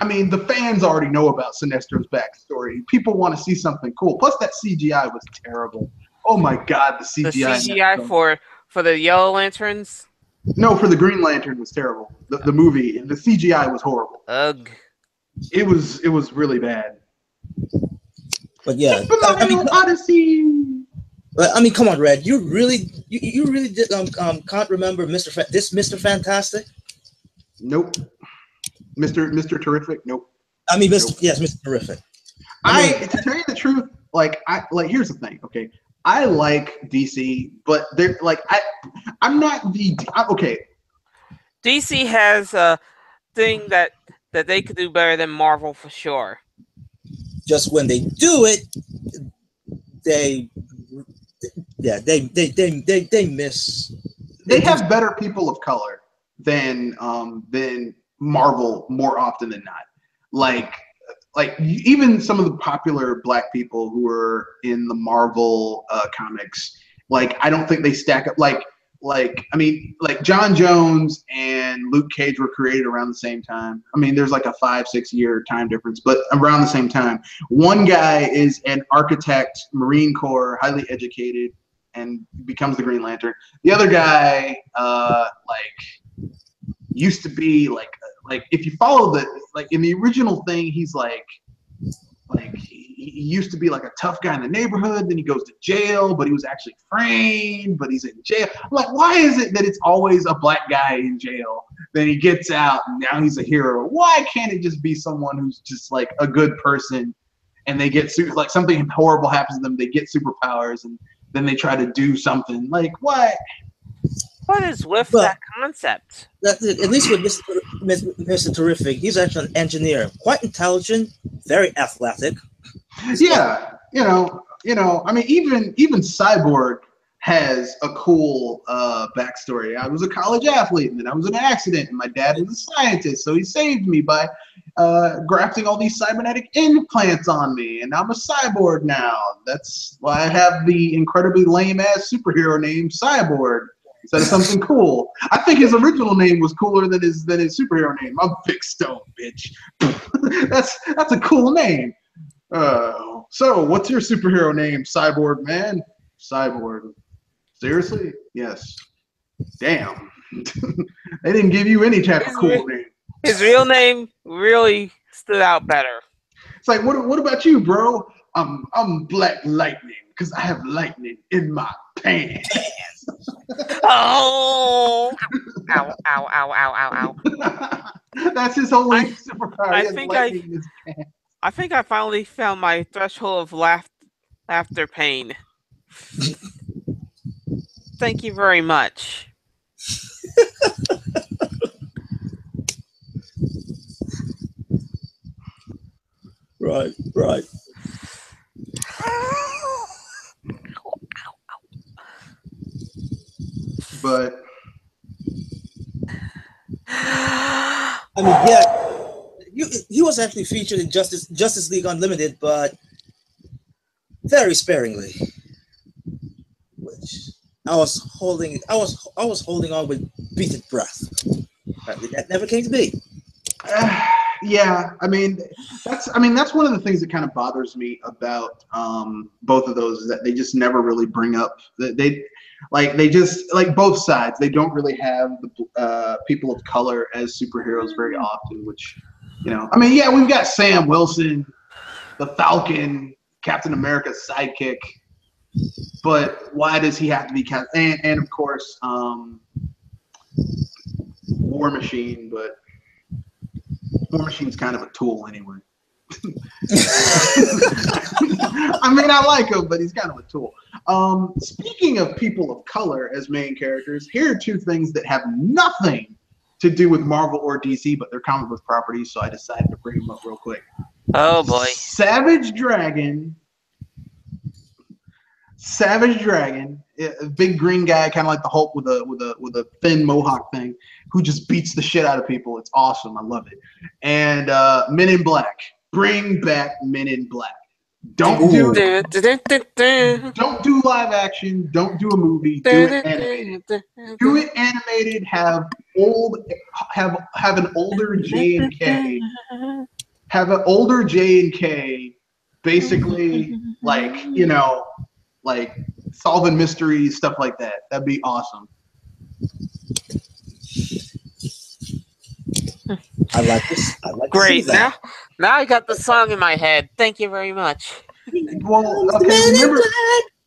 I mean, the fans already know about Sinestro's backstory. People want to see something cool. Plus, that CGI was terrible. Oh my God, the CGI. The CGI for the Yellow Lanterns? No, for the Green Lantern was terrible. The movie, the CGI was horrible. Ugh. It was really bad. But yeah, Odyssey. I mean, come on, Red. You really did, can't remember Mr. Fantastic? Nope. Mr. Terrific? Nope. I mean, Nope. Yes, Mr. Terrific. To tell you the truth, here's the thing, okay? I like DC, but they're like, I'm not okay. DC has a thing that they could do better than Marvel for sure. Just when they do it, they miss. They have better people of color than Marvel more often than not. Like even some of the popular black people who are in the Marvel comics, like, I don't think they stack up. I mean, John Jones and Luke Cage were created around the same time. I mean, there's like a 5-6 year time difference, but around the same time. One guy is an architect, Marine Corps, highly educated, and becomes the Green Lantern. The other guy, used to be like if you follow in the original thing, he's like he used to be like a tough guy in the neighborhood, then he goes to jail, but he was actually framed, but he's in jail. I'm like, why is it that it's always a black guy in jail, then he gets out and now he's a hero? Why can't it just be someone who's just like a good person and they get like something horrible happens to them, they get superpowers, and then they try to do something? Like, what? What is with that concept? At least with Mr. Terrific, he's actually an engineer, quite intelligent, very athletic. Yeah, you know. I mean, even Cyborg has a cool backstory. I was a college athlete, and then I was in an accident, and my dad was a scientist, so he saved me by grafting all these cybernetic implants on me, and I'm a cyborg now. That's why I have the incredibly lame-ass superhero name Cyborg instead of something cool. I think his original name was cooler than his superhero name. I'm Vic Stone, bitch. that's a cool name. So what's your superhero name, Cyborg man? Cyborg. Seriously? Yes. Damn. They didn't give you any type of cool name. His real name really stood out better. It's like, what about you, bro? I'm Black Lightning because I have lightning in my pants. Oh! Ow! Ow! Ow! Ow! Ow! Ow! That's his only superpower. I think I finally found my threshold of laughter pain. Thank you very much. Right. But I mean, yeah, he was actually featured in Justice League Unlimited, but very sparingly. Which I was holding on with bated breath. Apparently, that never came to be. yeah, I mean that's one of the things that kind of bothers me about both of those, is that they just never really bring up they just like both sides. They don't really have the people of color as superheroes very often, which, you know, I mean, yeah, we've got Sam Wilson, the Falcon, Captain America's sidekick, but why does he have to be and of course War Machine, but War Machine's kind of a tool anyway. I mean, I like him, but he's kind of a tool. Speaking of people of color as main characters, here are two things that have nothing to do with Marvel or DC, but they're comic book properties, so I decided to bring them up real quick. Oh boy. Savage Dragon, a big green guy, kind of like the Hulk with a thin mohawk thing, who just beats the shit out of people. It's awesome. I love it. And Men in Black. Bring back Men in Black. Don't do live action. Don't do a movie. Do it animated. Do it animated. Have an older J&K. Have an older J&K. Basically, like, you know, like solving mysteries, stuff like that. That'd be awesome. I like this. I like Great. Now I got the song in my head. Thank you very much. Well, okay,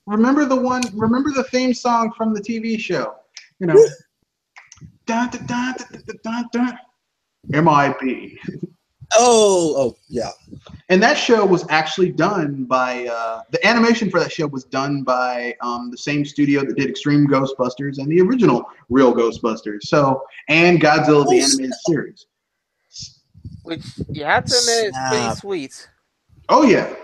remember the theme song from the TV show. You know. Dun, dun, dun, dun, dun, dun, dun. MIB. Oh, yeah. And that show was actually done by the animation for that show was done by the same studio that did Extreme Ghostbusters and the original Real Ghostbusters. So, and Godzilla the animated series. Which you have to admit is pretty sweet. Oh yeah.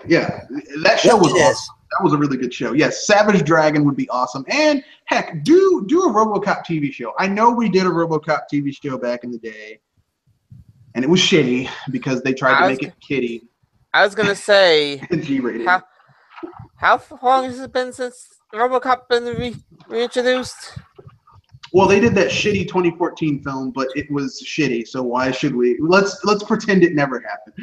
That show was awesome. That was a really good show. Yes, Savage Dragon would be awesome. And heck, do a RoboCop TV show. I know we did a RoboCop TV show back in the day, and it was shitty because they tried to make it kiddie. I was gonna say, G-rated. How long has it been since RoboCop been reintroduced? Well, they did that shitty 2014 film, but it was shitty. So why should we? Let's pretend it never happened.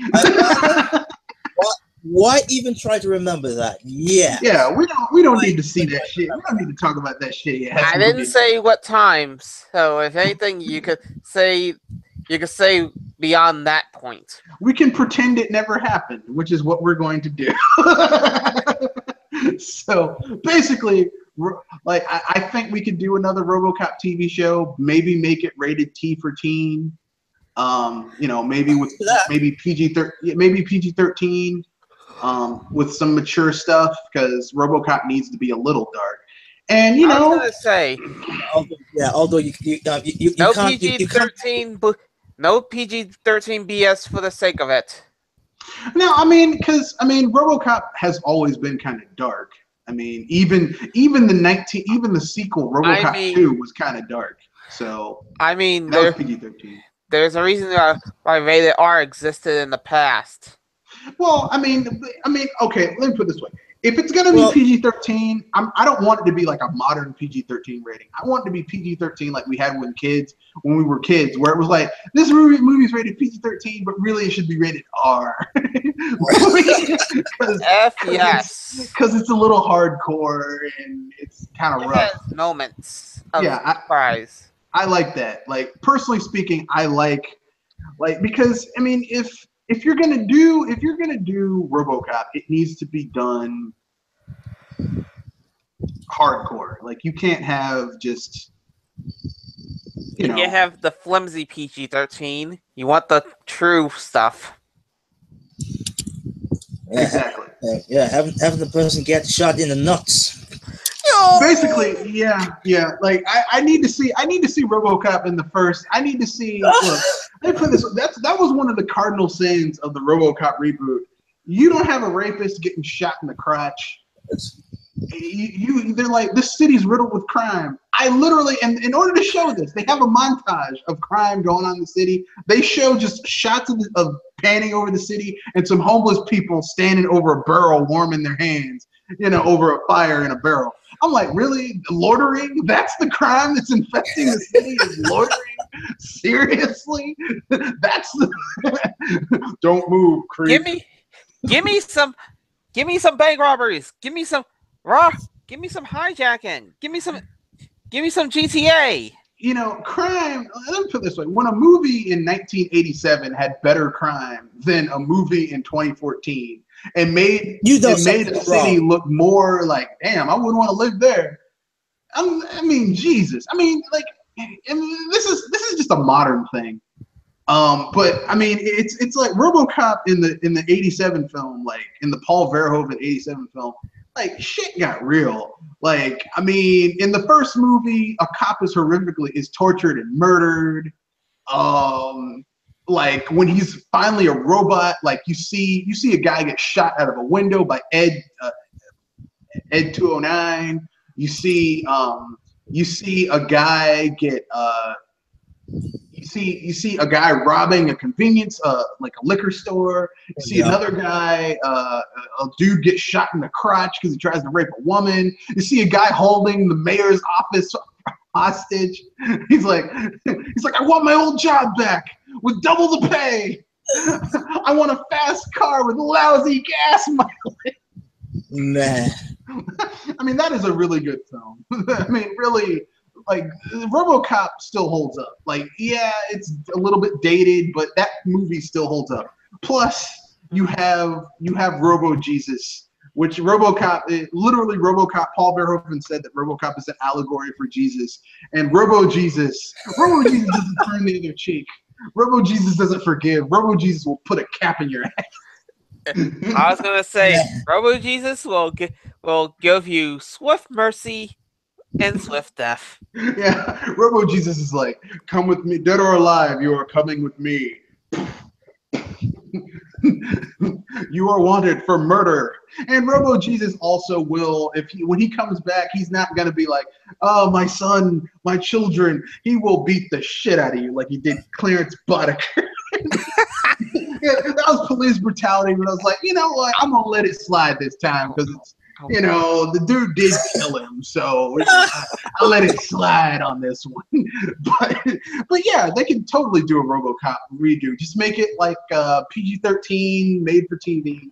Why even try to remember that? Yeah. Yeah, we don't need to see that shit. We don't need to talk about that shitty ass I didn't say what times. So if anything, you could say beyond that point. We can pretend it never happened, which is what we're going to do. So basically, like I think we could do another RoboCop TV show. Maybe make it rated T for teen. You know, maybe with PG-13, with some mature stuff, because RoboCop needs to be a little dark. And you know, I was gonna say, although you no can't PG-13, no PG-13 BS for the sake of it. No, RoboCop has always been kind of dark. I mean, even the sequel, RoboCop 2, was kind of dark. So that was PG-13. There's a reason why rated R existed in the past. Well, okay, let me put it this way. If it's going to be PG-13, I don't want it to be like a modern PG-13 rating. I want it to be PG-13 like we had when we were kids, where it was like, this movie's rated PG-13, but really it should be rated R. Yes. Because it's a little hardcore and it's kind of rough. It has moments of surprise. I like that. Like, personally speaking, I like because if you're gonna do RoboCop, it needs to be done hardcore. Like, you can't have just you can't have the flimsy PG-13. You want the true stuff. Yeah, exactly. Having the person get shot in the nuts. Basically, yeah. Like I need to see RoboCop in the first. I need to see. Look, let me put this. That was one of the cardinal sins of the RoboCop reboot, You don't have a rapist getting shot in the crotch. They're like, this city's riddled with crime. I literally, and in order to show this, they have a montage of crime going on in the city. They show just shots of panning over the city and some homeless people standing over a barrel warming their hands, over a fire in a barrel. I'm like, really? Loitering? That's the crime that's infesting the city, is loitering? Seriously? That's the don't move, creep. Give me some bank robberies. Give me some hijacking. Give me some GTA. Crime, let me put it this way. When a movie in 1987 had better crime than a movie in 2014 and made a city look more like, damn, I wouldn't want to live there. I mean, Jesus. I mean, like, this is just a modern thing. But I mean, it's like RoboCop in the 87 film, like in the Paul Verhoeven 87 film, like shit got real. Like, I mean, in the first movie, a cop is tortured and murdered. Like when he's finally a robot, like you see a guy get shot out of a window by Ed 209. You see a guy get You see a guy robbing a convenience, like a liquor store. You see another guy, a dude get shot in the crotch because he tries to rape a woman. You see a guy holding the mayor's office hostage. He's like, I want my old job back with double the pay. I want a fast car with lousy gas mileage. Nah. I mean, that is a really good film. I mean, really. Like RoboCop still holds up. Like, yeah, it's a little bit dated, but that movie still holds up. Plus, you have Robo Jesus, which RoboCop, literally RoboCop. Paul Verhoeven said that RoboCop is an allegory for Jesus, and Robo Jesus doesn't turn the other cheek. Robo Jesus doesn't forgive. Robo Jesus will put a cap in your ass. I was gonna say, Robo Jesus will give you swift mercy and swift death. Yeah, Robo Jesus is like, come with me, dead or alive, you are coming with me. You are wanted for murder. And Robo Jesus also will, when he comes back, he's not gonna be like, oh, my son, my children. He will beat the shit out of you like he did Clarence Boddicker. Yeah, that was police brutality, but I was like, you know what? I'm gonna let it slide this time because it's. The dude did kill him, so I'll let it slide on this one. But yeah, they can totally do a RoboCop redo. Just make it like PG-13, made for TV.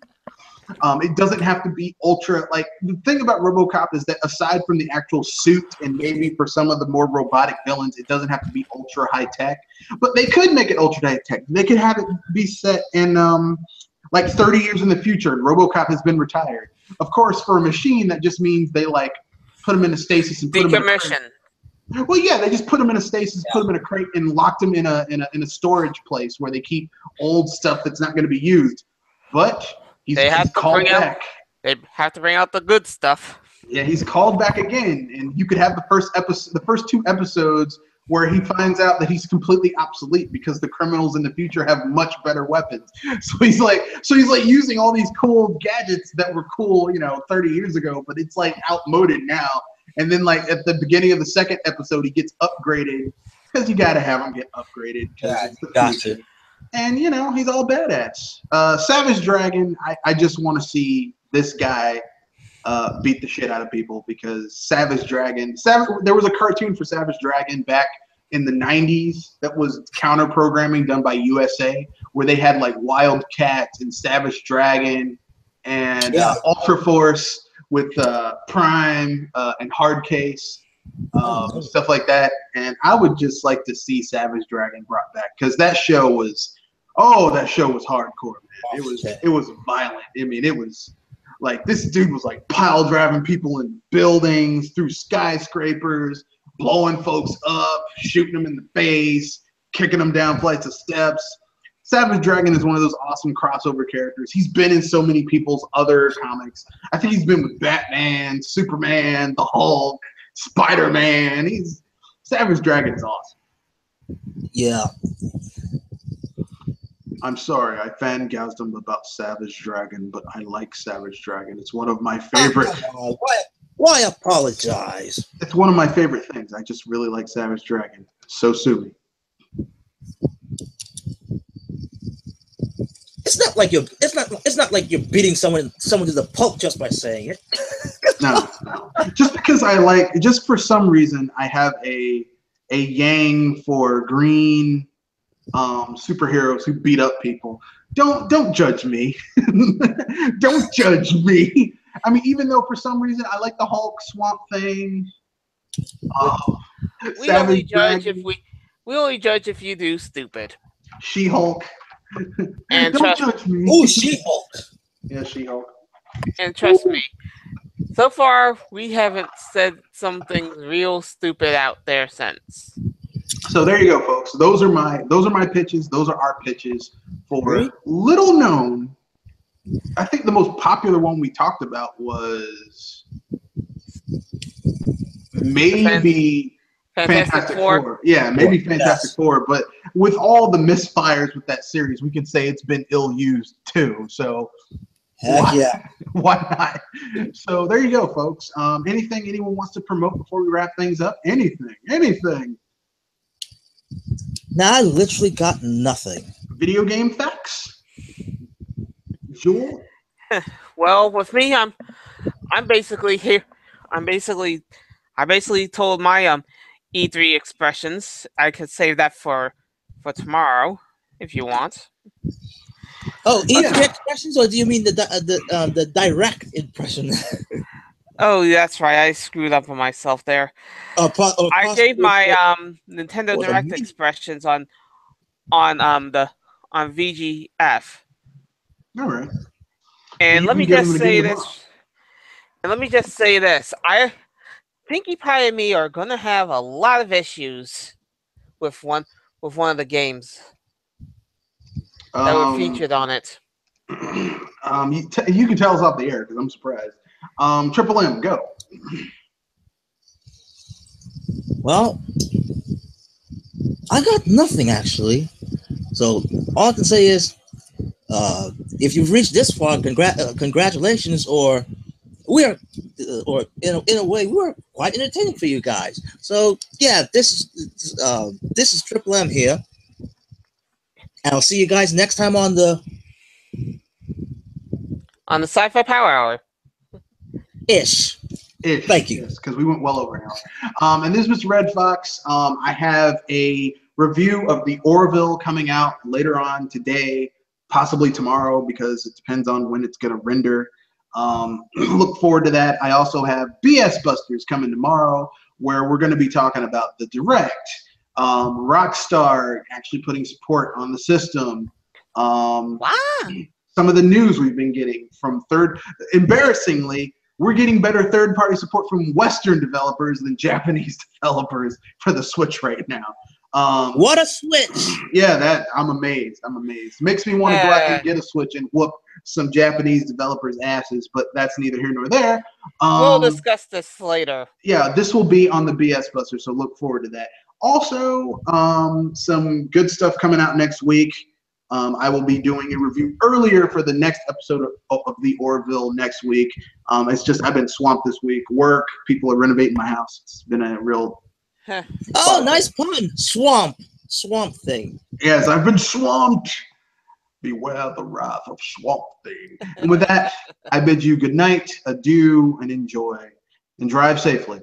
It doesn't have to be ultra. Like, the thing about RoboCop is that aside from the actual suit and maybe for some of the more robotic villains, it doesn't have to be ultra high tech. But they could make it ultra high tech. They could have it be set in like 30 years in the future, and RoboCop has been retired. Of course, for a machine, that just means they like put him in a stasis and put him in a crate. Well, yeah, they just put him in a stasis, put him in a crate, and locked him in a storage place where they keep old stuff that's not going to be used. But he's called back. They have to bring out the good stuff. Yeah, he's called back again, and you could have the first two episodes where he finds out that he's completely obsolete because the criminals in the future have much better weapons. So he's like using all these cool gadgets that were cool, 30 years ago, but it's like outmoded now. And then like at the beginning of the second episode, he gets upgraded because you got to have him get upgraded. Yeah, gotcha. And he's all badass. Savage Dragon, I just want to see this guy beat the shit out of people because Savage Dragon. There was a cartoon for Savage Dragon back in the 90s that was counter programming done by USA, where they had like Wildcats and Savage Dragon and Ultra Force with Prime and Hardcase, stuff like that. And I would just like to see Savage Dragon brought back because that show was hardcore, man. It was violent. I mean, it was. Like, this dude was like pile driving people in buildings, through skyscrapers, blowing folks up, shooting them in the face, kicking them down flights of steps. Savage Dragon is one of those awesome crossover characters. He's been in so many people's other comics. I think he's been with Batman, Superman, the Hulk, Spider-Man. Savage Dragon is awesome. Yeah. I'm sorry, I fangasmed about Savage Dragon, but I like Savage Dragon. It's one of my favorite. Why apologize? It's one of my favorite things. I just really like Savage Dragon. So sue me. It's not like you're beating someone to the pulp just by saying it. No. Just for some reason I have a yang for green superheroes who beat up people. Don't judge me. Don't judge me. I mean, even though for some reason I like the Hulk Swamp Thing. We only judge if you do stupid. She-Hulk. And don't judge me. Oh, She-Hulk. Yeah, She-Hulk. And trust me, so far we haven't said something real stupid out there since. So there you go, folks. Those are my pitches. Those are our pitches for little known. I think the most popular one we talked about was maybe Fantastic Four. Yeah, maybe Fantastic Four. But with all the misfires with that series, we can say it's been ill-used too. So why not? So there you go, folks. Anything anyone wants to promote before we wrap things up? Anything. Now I literally got nothing. Video game facts? Joel? Well, with me, I'm basically here. I basically told my E3 expressions. I could save that for tomorrow if you want. Oh, E3 expressions, or do you mean the direct impression? Oh, that's right. I screwed up on myself there. I gave my Nintendo Direct expressions on VGF. All right. And let me just say this. Pinkie Pie and me are gonna have a lot of issues with one of the games that were featured on it. You can tell us off the air because I'm surprised. Triple M, go. Well, I got nothing actually. So all I can say is, if you've reached this far, congratulations, or in a way, we're quite entertaining for you guys. So yeah, this is Triple M here, and I'll see you guys next time on the Sci Fi Power Hour. Ish. Thank you. Yes, because we went well over an hour. And this is Mr. Red Fox. I have a review of the Orville coming out later on today, possibly tomorrow, because it depends on when it's going to render. Look forward to that. I also have BS Busters coming tomorrow, where we're going to be talking about the Direct, Rockstar actually putting support on the system. Wow. Some of the news we've been getting from embarrassingly, we're getting better third-party support from Western developers than Japanese developers for the Switch right now. What a switch! Yeah, I'm amazed. Makes me want to go out and get a Switch and whoop some Japanese developers' asses, but that's neither here nor there. We'll discuss this later. Yeah, this will be on the BS Buster, so look forward to that. Also, some good stuff coming out next week. I will be doing a review earlier for the next episode of the Orville next week. It's just I've been swamped this week. Work, people are renovating my house. It's been a real... Oh, nice pun. Swamp thing. Yes, I've been swamped. Beware the wrath of Swamp Thing. And with that, I bid you good night, adieu, and enjoy. And drive safely.